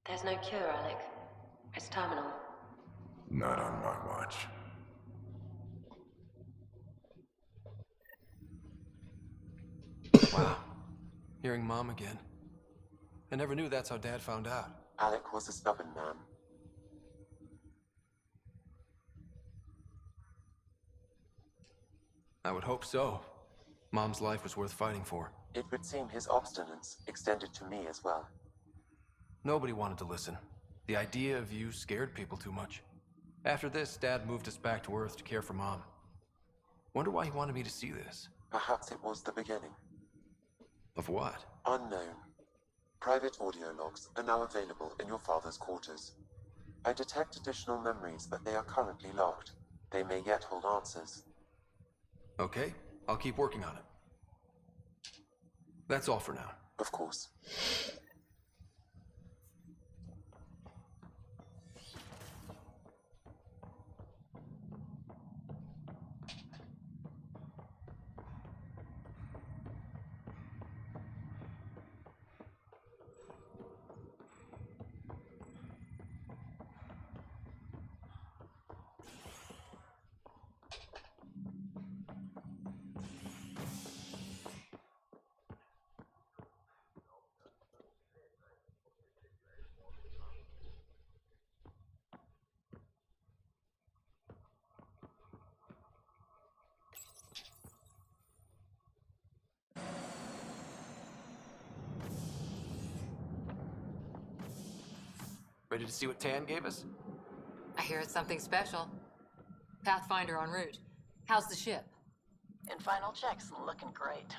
There's no cure, Alec. It's terminal. Not on my watch. Wow. Hearing Mom again. I never knew that's how Dad found out. Alec was a stubborn man. I would hope so. Mom's life was worth fighting for. It would seem his obstinance extended to me as well. Nobody wanted to listen. The idea of you scared people too much. After this, Dad moved us back to Earth to care for Mom. Wonder why he wanted me to see this. Perhaps it was the beginning. Of what? Unknown. Private audio logs are now available in your father's quarters. I detect additional memories, but they are currently locked. They may yet hold answers. Okay, I'll keep working on it. That's all for now. Of course. Ready to see what Tan gave us? I hear it's something special. Pathfinder en route. How's the ship? In final checks, looking great.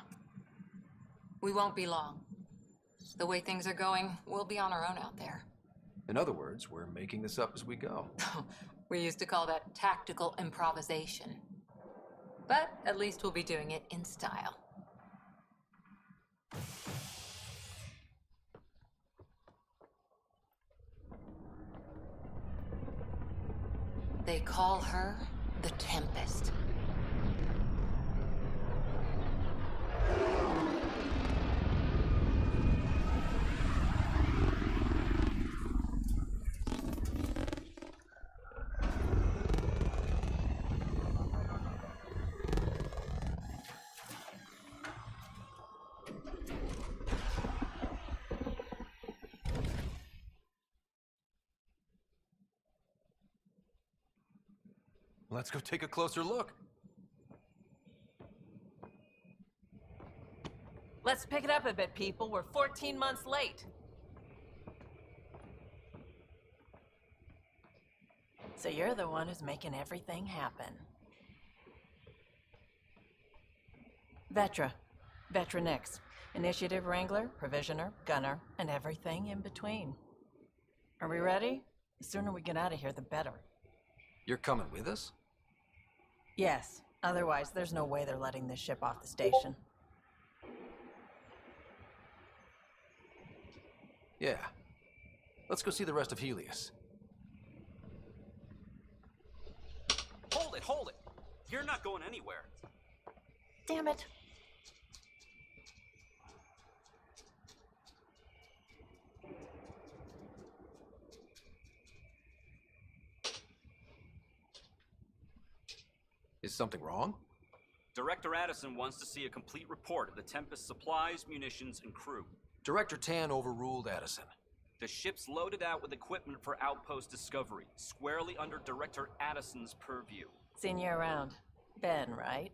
We won't be long. The way things are going, we'll be on our own out there. In other words, we're making this up as we go. We used to call that tactical improvisation. But at least we'll be doing it in style. They call her the Tempest. Let's go take a closer look. Let's pick it up a bit, people. We're 14 months late. So you're the one who's making everything happen. Vetra. Vetra Nix. Initiative Wrangler, Provisioner, Gunner, and everything in between. Are we ready? The sooner we get out of here, the better. You're coming with us? Yes. Otherwise, there's no way they're letting this ship off the station. Yeah. Let's go see the rest of Helios. Hold it! You're not going anywhere. Damn it. Is something wrong? Director Addison wants to see a complete report of the Tempest's supplies, munitions, and crew. Director Tan overruled Addison. The ship's loaded out with equipment for outpost discovery, squarely under Director Addison's purview. Seen you around. Ben, right?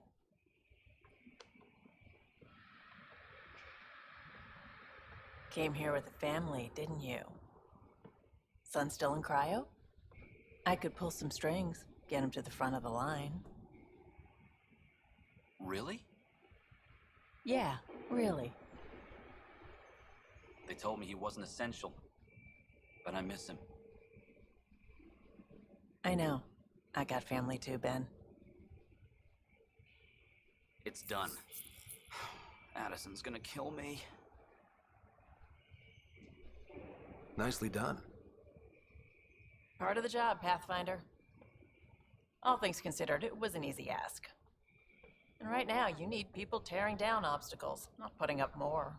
Came here with a family, didn't you? Son still in cryo? I could pull some strings, get him to the front of the line. Really? Yeah, really. They told me he wasn't essential, but I miss him. I know. I got family too, Ben. It's done. Addison's gonna kill me. Nicely done. Part of the job, Pathfinder. All things considered, it was an easy ask. And right now, you need people tearing down obstacles, not putting up more.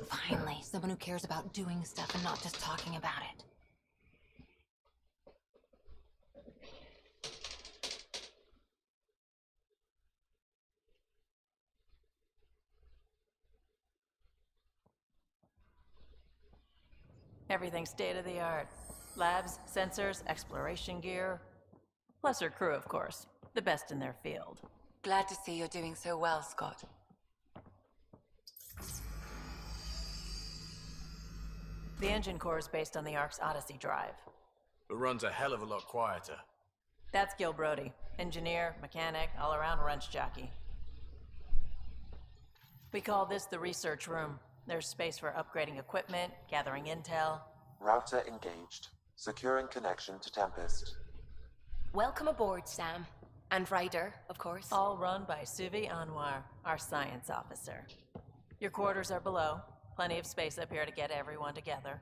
Finally, someone who cares about doing stuff and not just talking about it. Everything's state-of-the-art. Labs, sensors, exploration gear. Plus her crew, of course. The best in their field. Glad to see you're doing so well, Scott. The engine core is based on the Ark's Odyssey drive. It runs a hell of a lot quieter. That's Gil Brody. Engineer, mechanic, all-around wrench jockey. We call this the research room. There's space for upgrading equipment, gathering intel. Router engaged. Securing connection to Tempest. Welcome aboard, Sam. And Ryder, of course. All run by Suvi Anwar, our science officer. Your quarters are below. Plenty of space up here to get everyone together.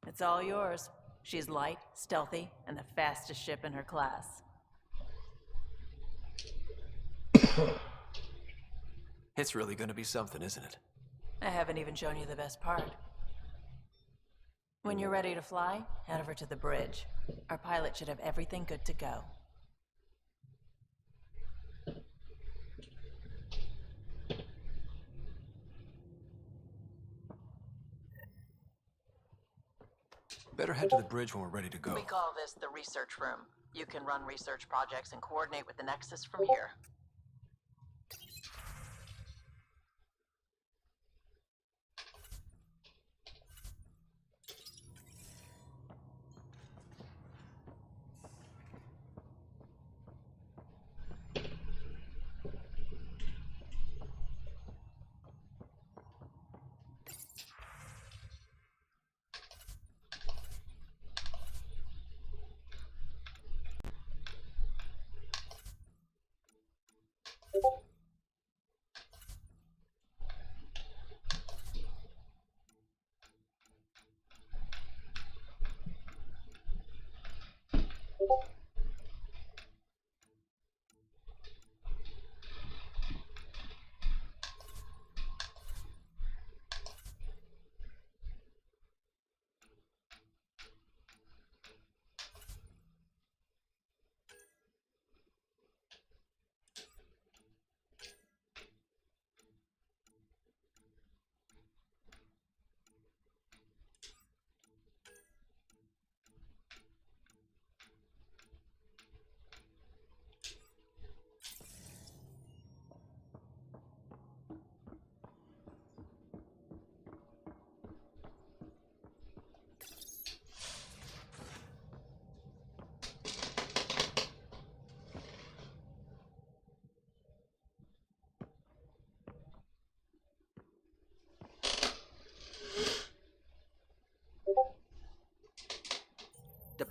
It's all yours. She's light, stealthy, and the fastest ship in her class. It's really gonna be something, isn't it? I haven't even shown you the best part. When you're ready to fly, head over to the bridge. Our pilot should have everything good to go. Better head to the bridge when we're ready to go. We call this the research room. You can run research projects and coordinate with the Nexus from here.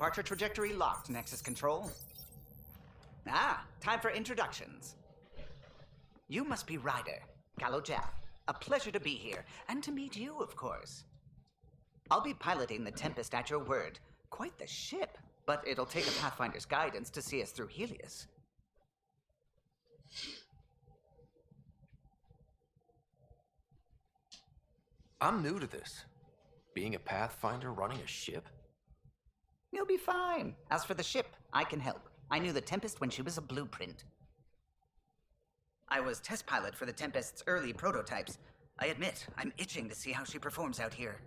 Departure trajectory locked, Nexus Control. Ah, time for introductions. You must be Ryder, Gallo Jaff. A pleasure to be here, and to meet you, of course. I'll be piloting the Tempest at your word. Quite the ship, but it'll take a Pathfinder's guidance to see us through Helios. I'm new to this. Being a Pathfinder running a ship? You'll be fine. As for the ship, I can help. I knew the Tempest when she was a blueprint. I was test pilot for the Tempest's early prototypes. I admit, I'm itching to see how she performs out here.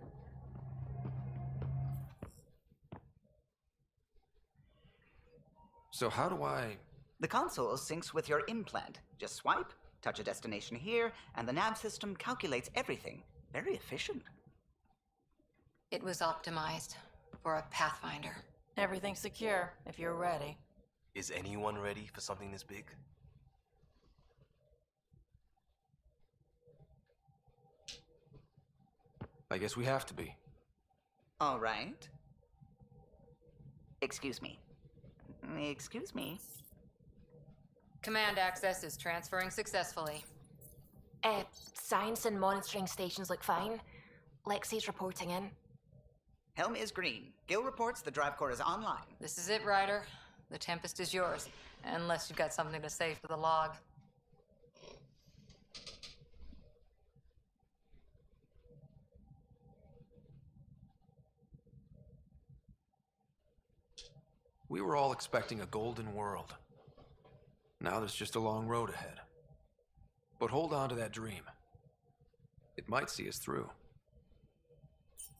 So how do I... The console syncs with your implant. Just swipe, touch a destination here, and the nav system calculates everything. Very efficient. It was optimized for a Pathfinder. Everything's secure, if you're ready. Is anyone ready for something this big? I guess we have to be. All right. Excuse me. Excuse me. Command access is transferring successfully. Science and monitoring stations look fine. Lexi's reporting in. Helm is green. Gil reports the drive core is online. This is it, Ryder. The Tempest is yours, unless you've got something to say for the log. We were all expecting a golden world. Now there's just a long road ahead. But hold on to that dream. It might see us through.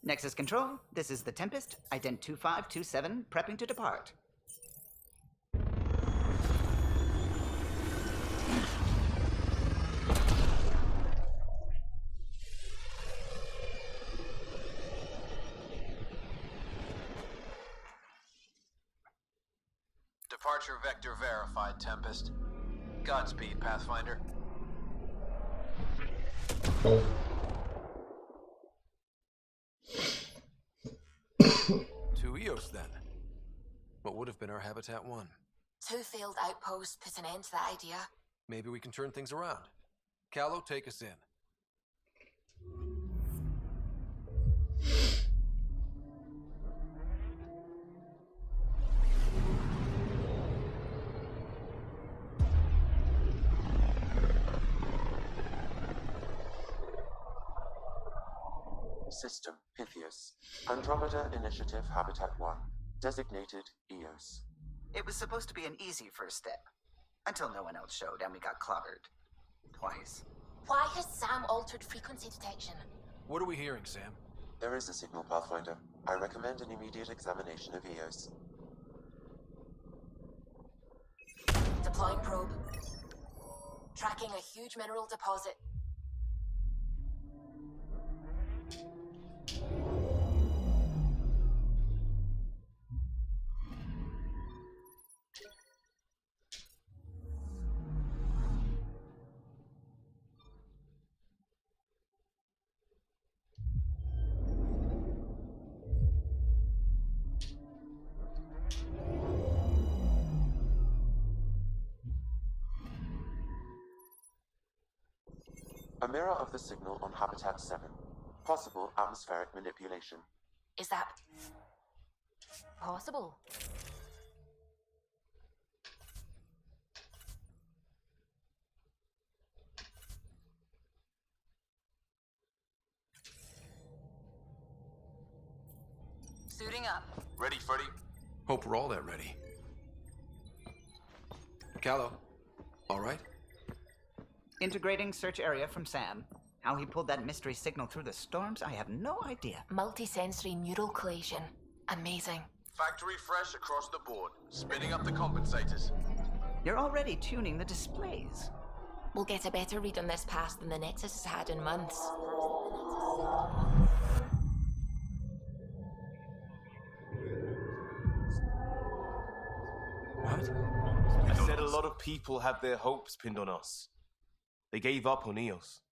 Nexus Control, this is the Tempest, ident 2527, prepping to depart. Departure vector verified, Tempest. Godspeed, Pathfinder. To Eos, then. What would have been our Habitat 1? 2 failed outposts put an end to that idea. Maybe we can turn things around. Callow, take us in. System, Pythias. Andromeda Initiative Habitat 1. Designated Eos. It was supposed to be an easy first step. Until no one else showed and we got clobbered. Twice. Why has Sam altered frequency detection? What are we hearing, Sam? There is a signal, Pathfinder. I recommend an immediate examination of Eos. Deploying probe. Tracking a huge mineral deposit. A mirror of the signal on Habitat 7. Possible atmospheric manipulation. Is that possible? Suiting up. Ready, Freddy? Hope we're all that ready. Callow, all right? Integrating search area from Sam. How he pulled that mystery signal through the storms, I have no idea. Multisensory neural collation. Amazing. Factory fresh across the board. Spinning up the compensators. You're already tuning the displays. We'll get a better read on this pass than the Nexus has had in months. What? I said a lot of people had their hopes pinned on us. They gave up on Eos.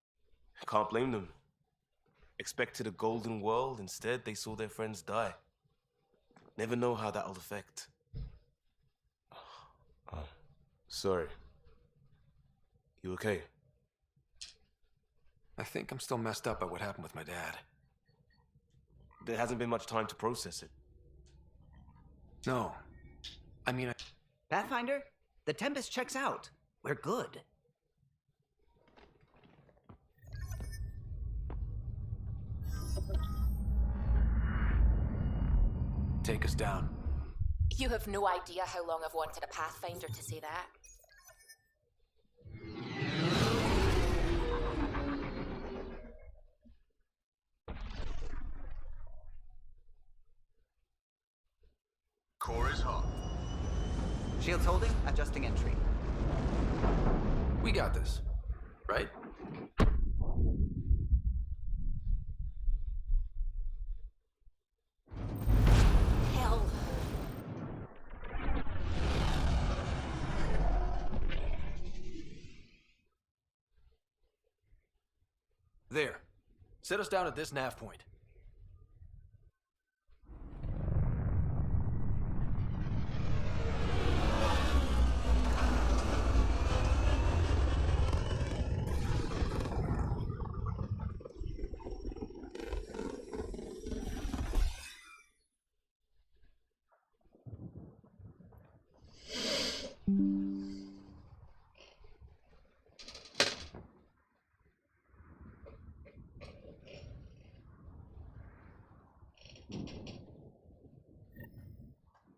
I can't blame them. Expected a golden world, instead they saw their friends die. Never know how that'll affect. Sorry. You okay? I think I'm still messed up by what happened with my dad. There hasn't been much time to process it. No. I mean, Pathfinder, the Tempest checks out. We're good. Take us down. You have no idea how long I've wanted a Pathfinder to say that. Core is hot. Shields holding, adjusting entry. We got this, right? Hell. There. Set us down at this nav point.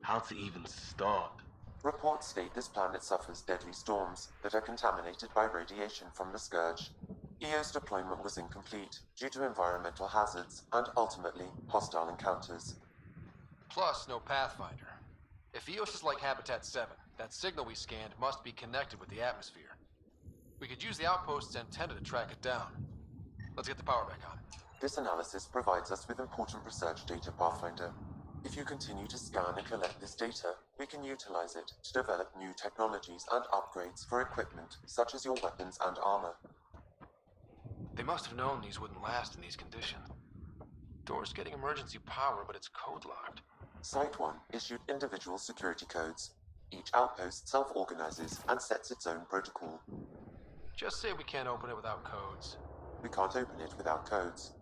How to even start? Reports state this planet suffers deadly storms that are contaminated by radiation from the Scourge. EO's deployment was incomplete due to environmental hazards and ultimately hostile encounters. Plus, no Pathfinder. If EOS is like Habitat 7, that signal we scanned must be connected with the atmosphere. We could use the outpost's antenna to track it down. Let's get the power back on. This analysis provides us with important research data, Pathfinder. If you continue to scan and collect this data, we can utilize it to develop new technologies and upgrades for equipment, such as your weapons and armor. They must have known these wouldn't last in these conditions. Door's getting emergency power, but it's code-locked. Site 1 issued individual security codes. Each outpost self-organizes and sets its own protocol. Just say we can't open it without codes. We can't open it without codes.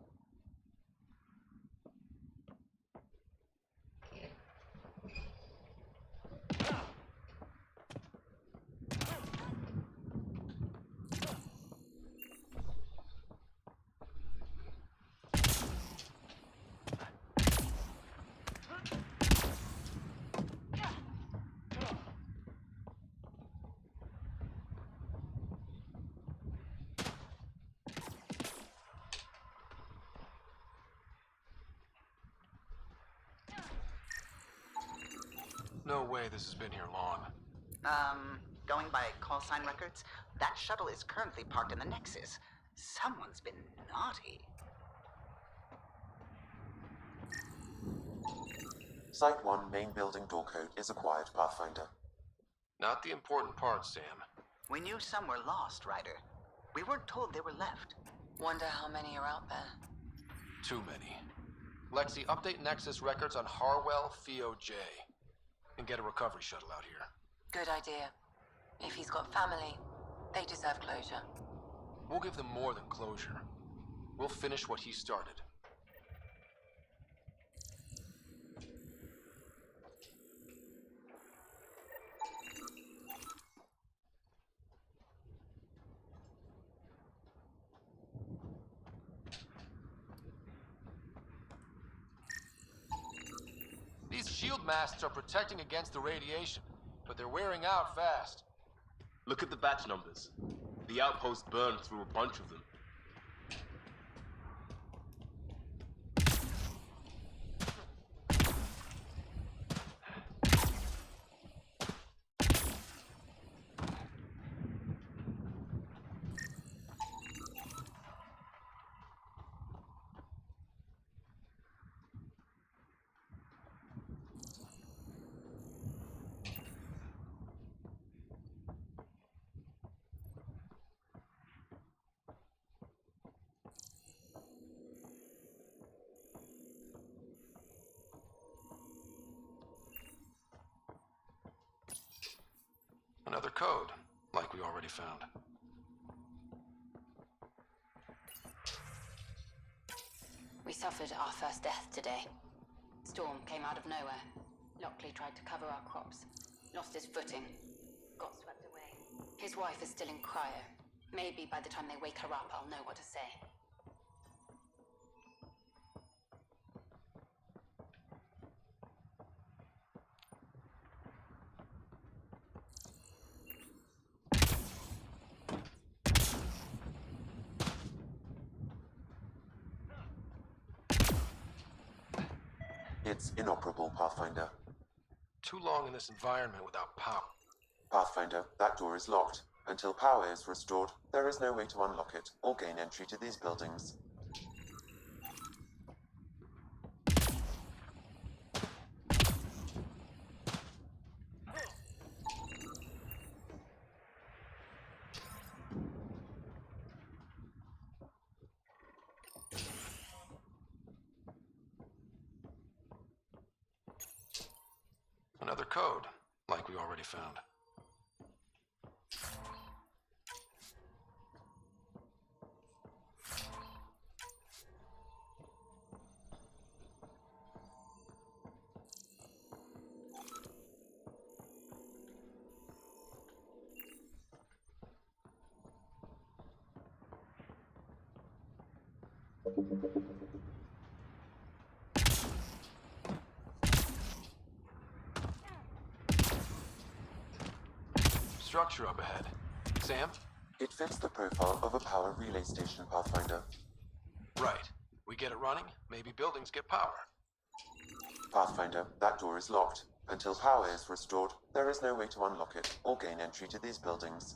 No way this has been here long. Going by call sign records, that shuttle is currently parked in the Nexus. Someone's been naughty. Site 1 main building door code is acquired, Pathfinder. Not the important part, Sam. We knew some were lost, Ryder. We weren't told they were left. Wonder how many are out there. Too many. Lexi, update Nexus records on Harwell Theo J. And get a recovery shuttle out here. Good idea. If he's got family, they deserve closure. We'll give them more than closure. We'll finish what he started. These shield masks are protecting against the radiation, but they're wearing out fast. Look at the batch numbers. The outpost burned through a bunch of them. code, like we already found. We suffered our first death today. Storm came out of nowhere. Lockley tried to cover our crops. Lost his footing. Got swept away. His wife is still in cryo. Maybe by the time they wake her up, I'll know what to say. It's inoperable, Pathfinder. Too long in this environment without power. Pathfinder, that door is locked. Until power is restored, there is no way to unlock it or gain entry to these buildings. Another code, like we already found. Structure up ahead. Sam? It fits the profile of a power relay station, Pathfinder. Right. We get it running, maybe buildings get power. Pathfinder, that door is locked. Until power is restored, there is no way to unlock it or gain entry to these buildings.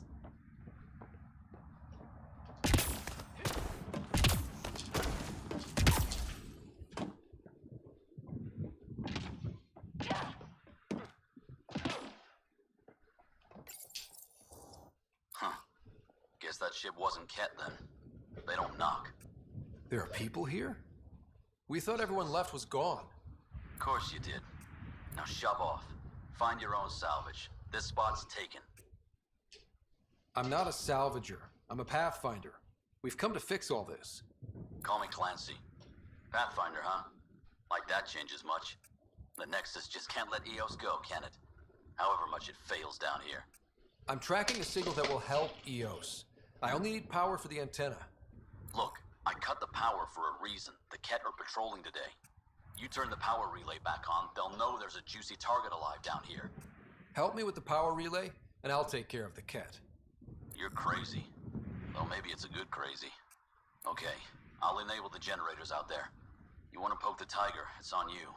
Guess that ship wasn't Ket then. They don't knock. There are people here? We thought everyone left was gone. Of course you did. Now shove off. Find your own salvage. This spot's taken. I'm not a salvager. I'm a pathfinder. We've come to fix all this. Call me Clancy. Pathfinder, huh? Like that changes much. The Nexus just can't let EOS go, can it? However much it fails down here. I'm tracking a signal that will help EOS. I only need power for the antenna. Look, I cut the power for a reason. The Ket are patrolling today. You turn the power relay back on, they'll know there's a juicy target alive down here. Help me with the power relay, and I'll take care of the Ket. You're crazy. Well, maybe it's a good crazy. Okay, I'll enable the generators out there. You want to poke the tiger, it's on you.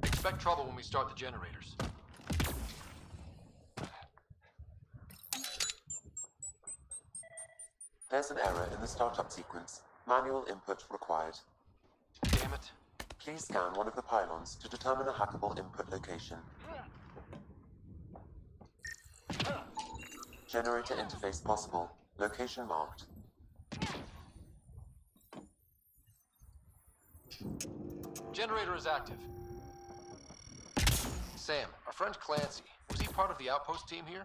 Expect trouble when we start the generators. There's an error in the startup sequence. Manual input required. Damn it. Please scan one of the pylons to determine a hackable input location. Generator interface possible. Location marked. Generator is active. Sam, our friend Clancy, was he part of the outpost team here?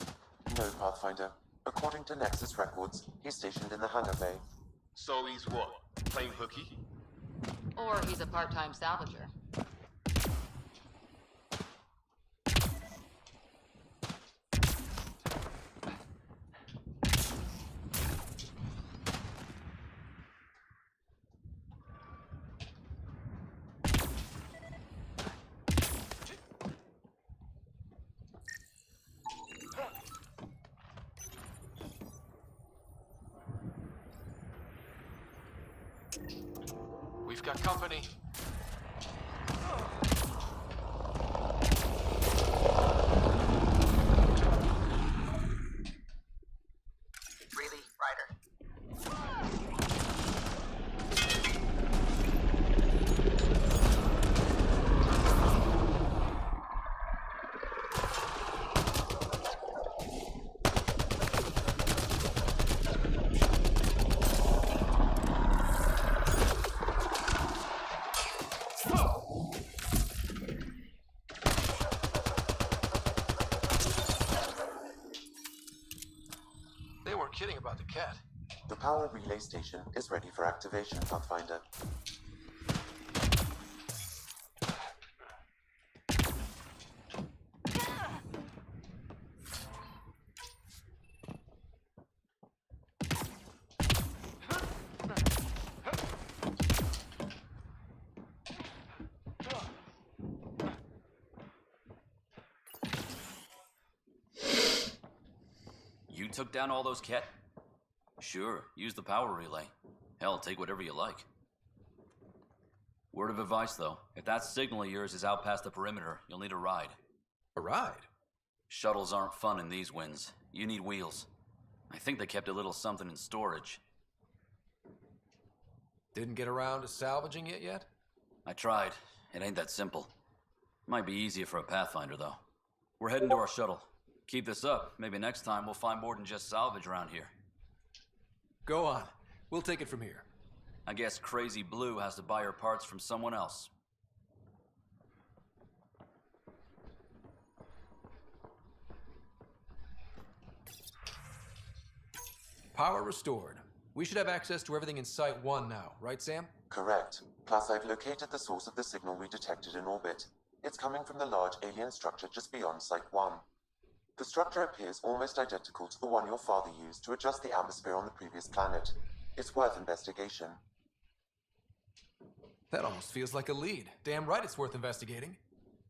No, Pathfinder. According to Nexus records, he's stationed in the hangar bay. So he's what? Playing hooky? Or he's a part-time salvager. We've got company. Really, Ryder? kidding about the cat. The power relay station is ready for activation, Pathfinder. You took down all those Ket? Sure, use the power relay. Hell, take whatever you like. Word of advice, though. If that signal of yours is out past the perimeter, you'll need a ride. A ride? Shuttles aren't fun in these winds. You need wheels. I think they kept a little something in storage. Didn't get around to salvaging it yet? I tried. It ain't that simple. Might be easier for a Pathfinder, though. We're heading to our shuttle. Keep this up. Maybe next time we'll find more than just salvage around here. Go on. We'll take it from here. I guess Crazy Blue has to buy her parts from someone else. Power restored. We should have access to everything in Site 1 now, right, Sam? Correct. Plus, I've located the source of the signal we detected in orbit. It's coming from the large alien structure just beyond Site 1. The structure appears almost identical to the one your father used to adjust the atmosphere on the previous planet. It's worth investigation. That almost feels like a lead. Damn right it's worth investigating.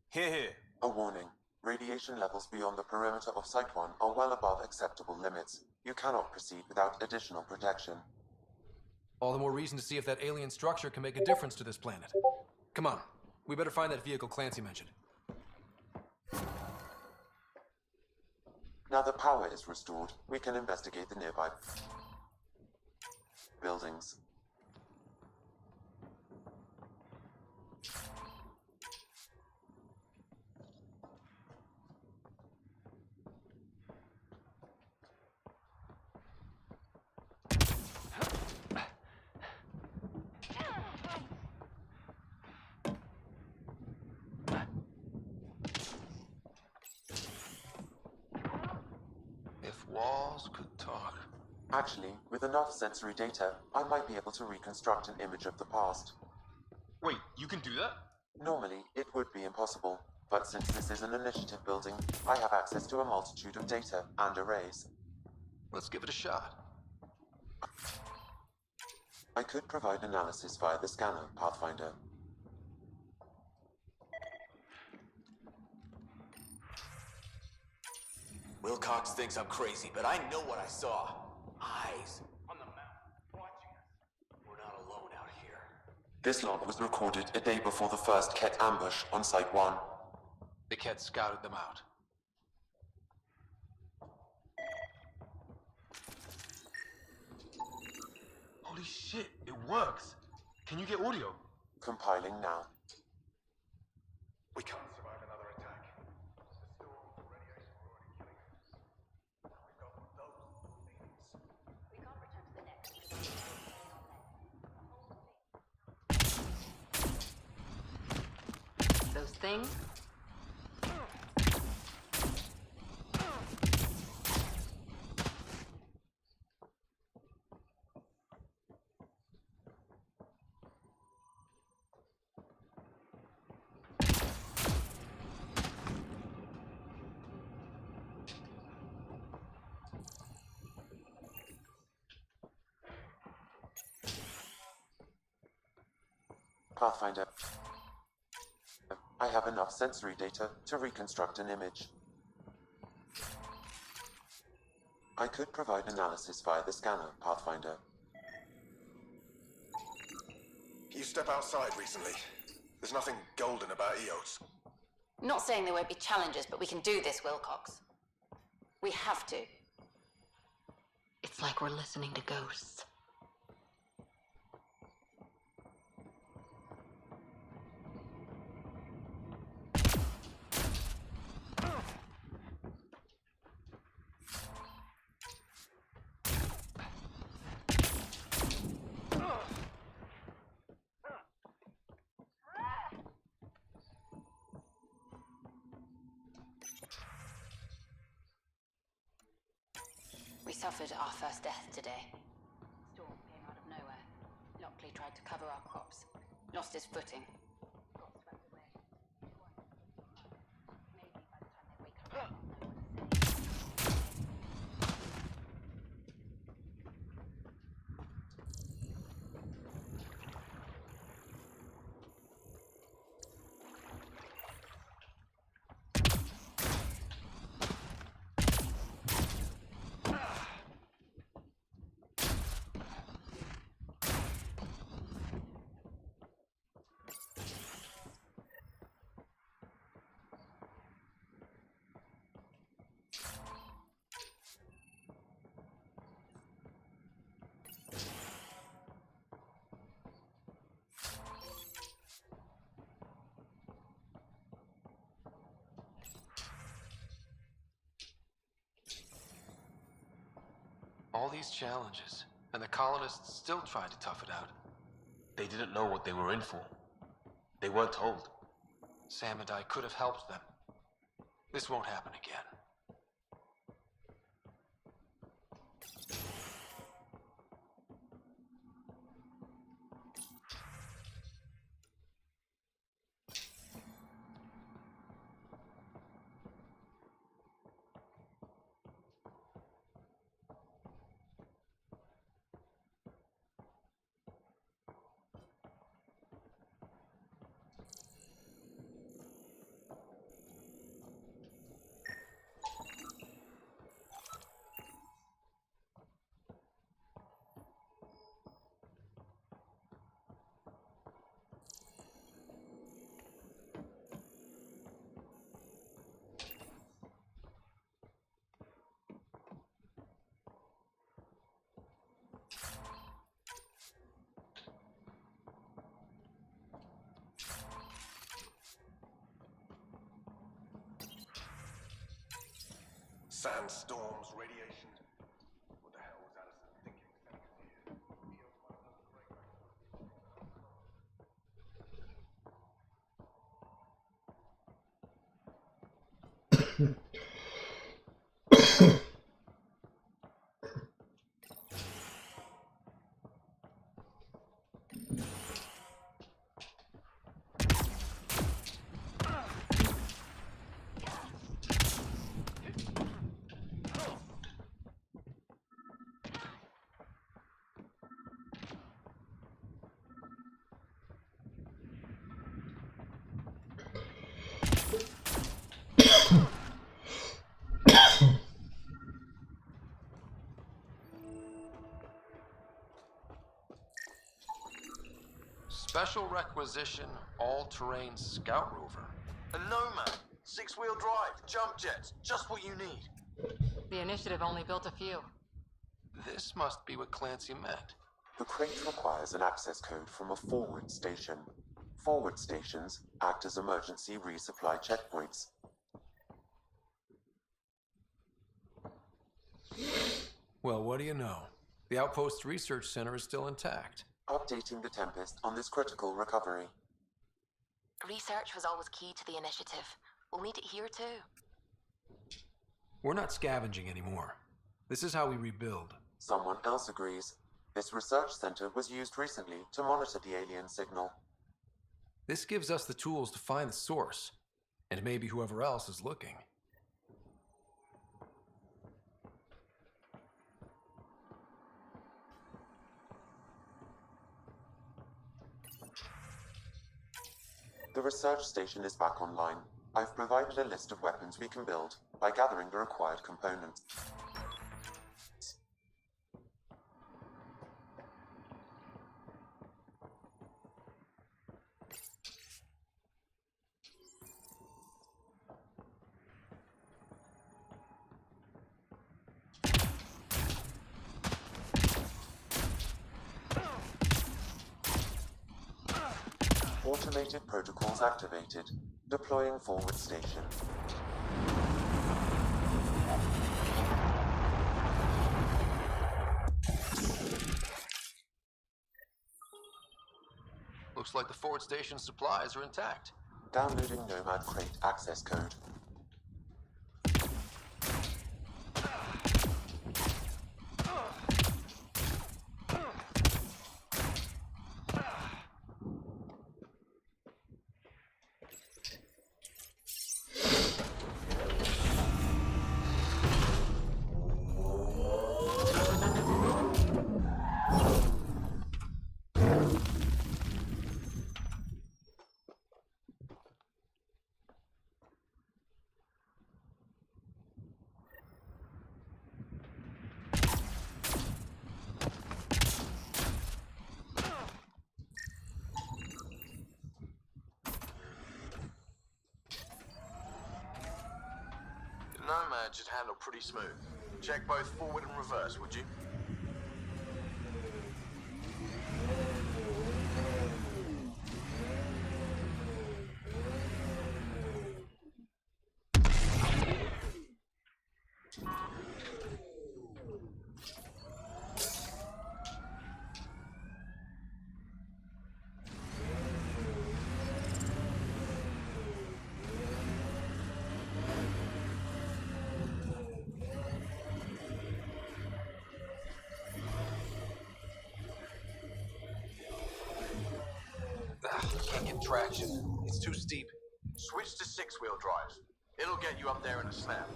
Here. A warning. Radiation levels beyond the perimeter of Site 1 are well above acceptable limits. You cannot proceed without additional protection. All the more reason to see if that alien structure can make a difference to this planet. Come on. We better find that vehicle Clancy mentioned. Now the power is restored, we can investigate the nearby buildings. Walls could talk. Actually, with enough sensory data, I might be able to reconstruct an image of the past. Wait, you can do that? Normally, it would be impossible, but since this is an initiative building, I have access to a multitude of data and arrays. Let's give it a shot. I could provide analysis via the scanner, Pathfinder. Wilcox thinks I'm crazy, but I know what I saw. Eyes. On the map, watching us. We're not alone out here. This log was recorded a day before the first Ket ambush on Site 1. The Ket scouted them out. Holy shit, it works. Can you get audio? Compiling now. We can't survive another attack. The storms and radiation were already killing us. Now we've got those things. We can't return to the net. Those things? Pathfinder. I have enough sensory data to reconstruct an image. I could provide analysis via the scanner, Pathfinder. You step outside recently. There's nothing golden about Eos. Not saying there won't be challenges, but we can do this, Wilcox. We have to. It's like we're listening to ghosts. We suffered our first death today. Storm came out of nowhere. Lockley tried to cover our crops. Lost his footing. Got swept away. Maybe by the time they wake up, I'll know what to say. All these challenges, and the colonists still tried to tough it out. They didn't know what they were in for. They weren't told. Sam and I could have helped them. This won't happen again. Sandstorms, radiation. What the hell was Addison thinking sending us here? Neo's might have known the break back. Special requisition, all-terrain scout rover. A Nomad, 6-wheel drive, jump jets, just what you need. The initiative only built a few. This must be what Clancy meant. The crate requires an access code from a forward station. Forward stations act as emergency resupply checkpoints. Well, what do you know? The Outpost Research Center is still intact. Updating the Tempest on this critical recovery. Research was always key to the initiative. We'll need it here too. We're not scavenging anymore. This is how we rebuild. Someone else agrees. This research center was used recently to monitor the alien signal. This gives us the tools to find the source, and maybe whoever else is looking. The research station is back online. I've provided a list of weapons we can build by gathering the required components. Automated protocols activated. Deploying forward station. Looks like the forward station supplies are intact. Downloading Nomad crate access code. That should handle pretty smooth. Check both forward and reverse, would you? Can't get traction. It's too steep. Switch to six-wheel drive. It'll get you up there in a snap.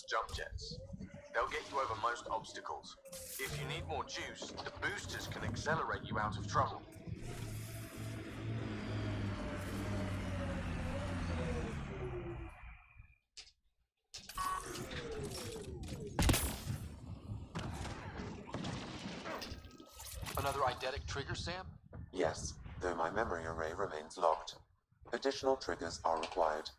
Jump jets. They'll get you over most obstacles. If you need more juice, the boosters can accelerate you out of trouble. Another eidetic trigger, Sam? Yes, though my memory array remains locked. Additional triggers are required.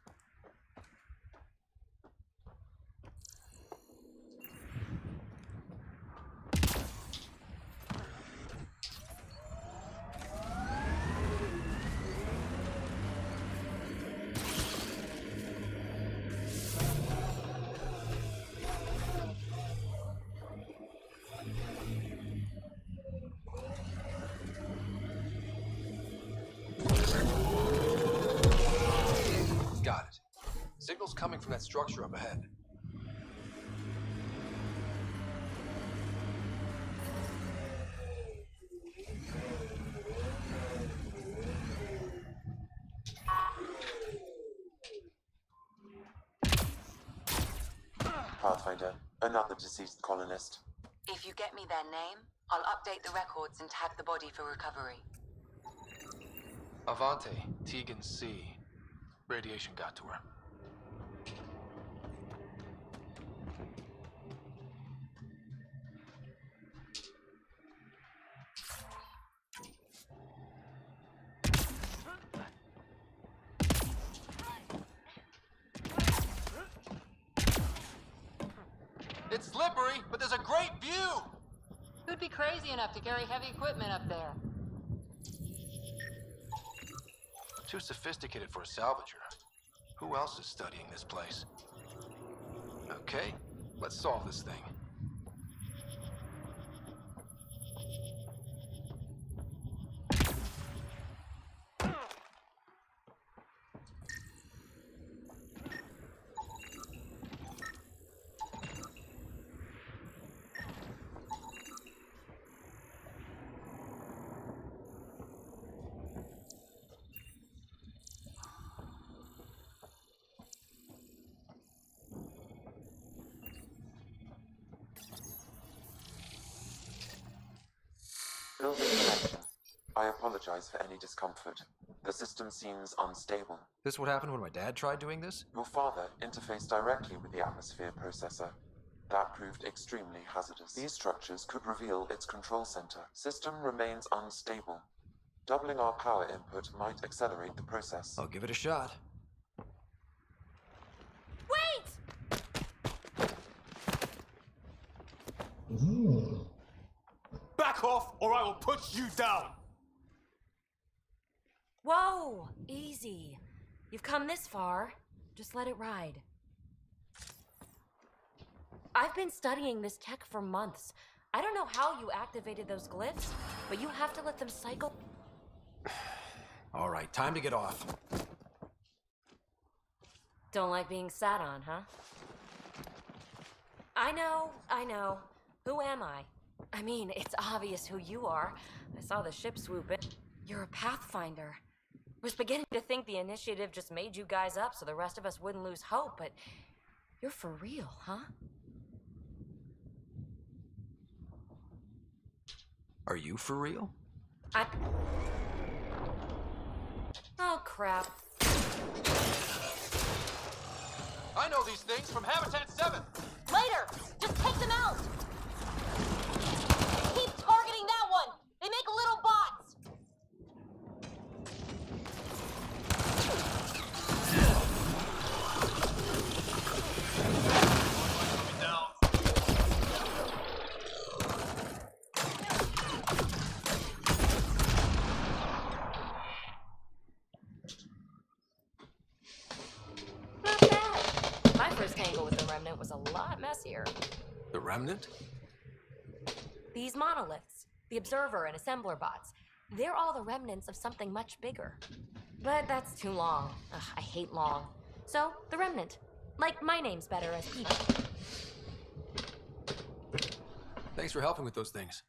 Got it. Signal's coming from that structure up ahead. Pathfinder, another deceased colonist. If you get me their name, I'll update the records and tag the body for recovery. Avante, Tegan C. Radiation got to her. It's slippery, but there's a great view! Who'd be crazy enough to carry heavy equipment up there? Too sophisticated for a salvager. Who else is studying this place? Okay, let's solve this thing. Building connection. I apologize for any discomfort. The system seems unstable. This what happened when my dad tried doing this? Your father interfaced directly with the atmosphere processor. That proved extremely hazardous. These structures could reveal its control center. System remains unstable. Doubling our power input might accelerate the process. I'll give it a shot. Wait! Back off, or I will put you down! Whoa! Easy. You've come this far. Just let it ride. I've been studying this tech for months. I don't know how you activated those glyphs, but you have to let them cycle. All right, time to get off. Don't like being sat on, huh? I know. Who am I? I mean, it's obvious who you are. I saw the ship swoop in. You're a Pathfinder. was beginning to think the initiative just made you guys up so the rest of us wouldn't lose hope, but you're for real, huh? Are you for real? Oh, crap. I know these things from Habitat 7! Later! Just take them out! Keep targeting that one! They make little bots! Not bad. My first tangle with the Remnant was a lot messier. The Remnant? These monoliths, the Observer and Assembler bots, they're all the remnants of something much bigger. But that's too long. Ugh, I hate long. So, the Remnant. Like, my name's better as people. Thanks for helping with those things.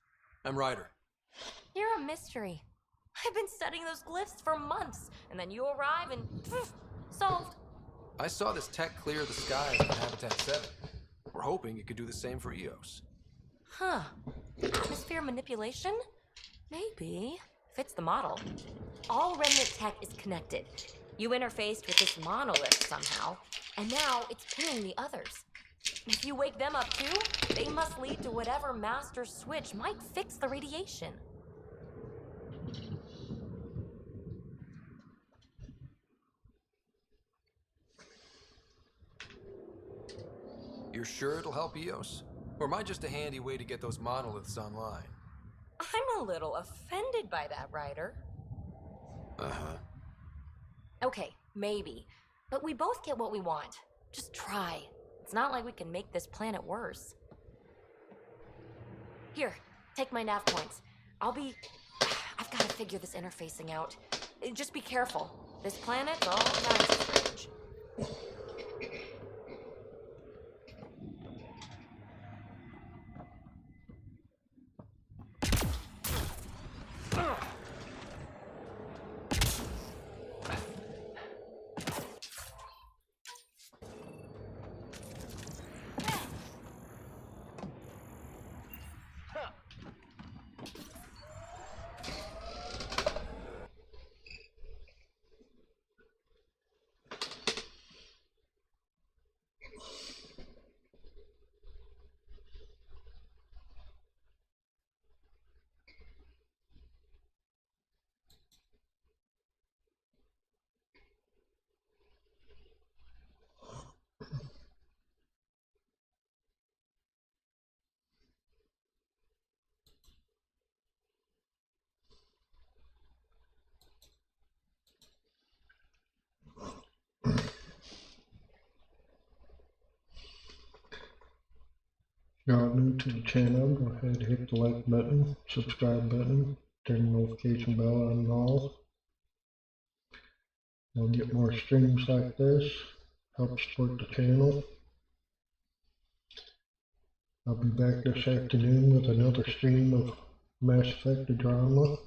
I'm Ryder. You're a mystery. I've been studying those glyphs for months, and then you arrive and poof, solved. I saw this tech clear the skies on Habitat 7. We're hoping it could do the same for EOS. Huh. Atmosphere manipulation? Maybe. Fits the model. All Remnant tech is connected. You interfaced with this monolith somehow, and now it's pinging the others. If you wake them up too, they must lead to whatever master switch might fix the radiation. You're sure it'll help EOS? Or am I just a handy way to get those monoliths online? I'm a little offended by that, Ryder. Uh-huh. Okay, maybe. But we both get what we want. Just try. It's not like we can make this planet worse. Here, take my nav points. I've got to figure this interfacing out. Just be careful. This planet's all kinds of strange. If y'all new to the channel, go ahead and hit the like button, subscribe button, turn the notification bell on and all. You'll get more streams like this, help support the channel. I'll be back this afternoon with another stream of Mass Effect: The Drama.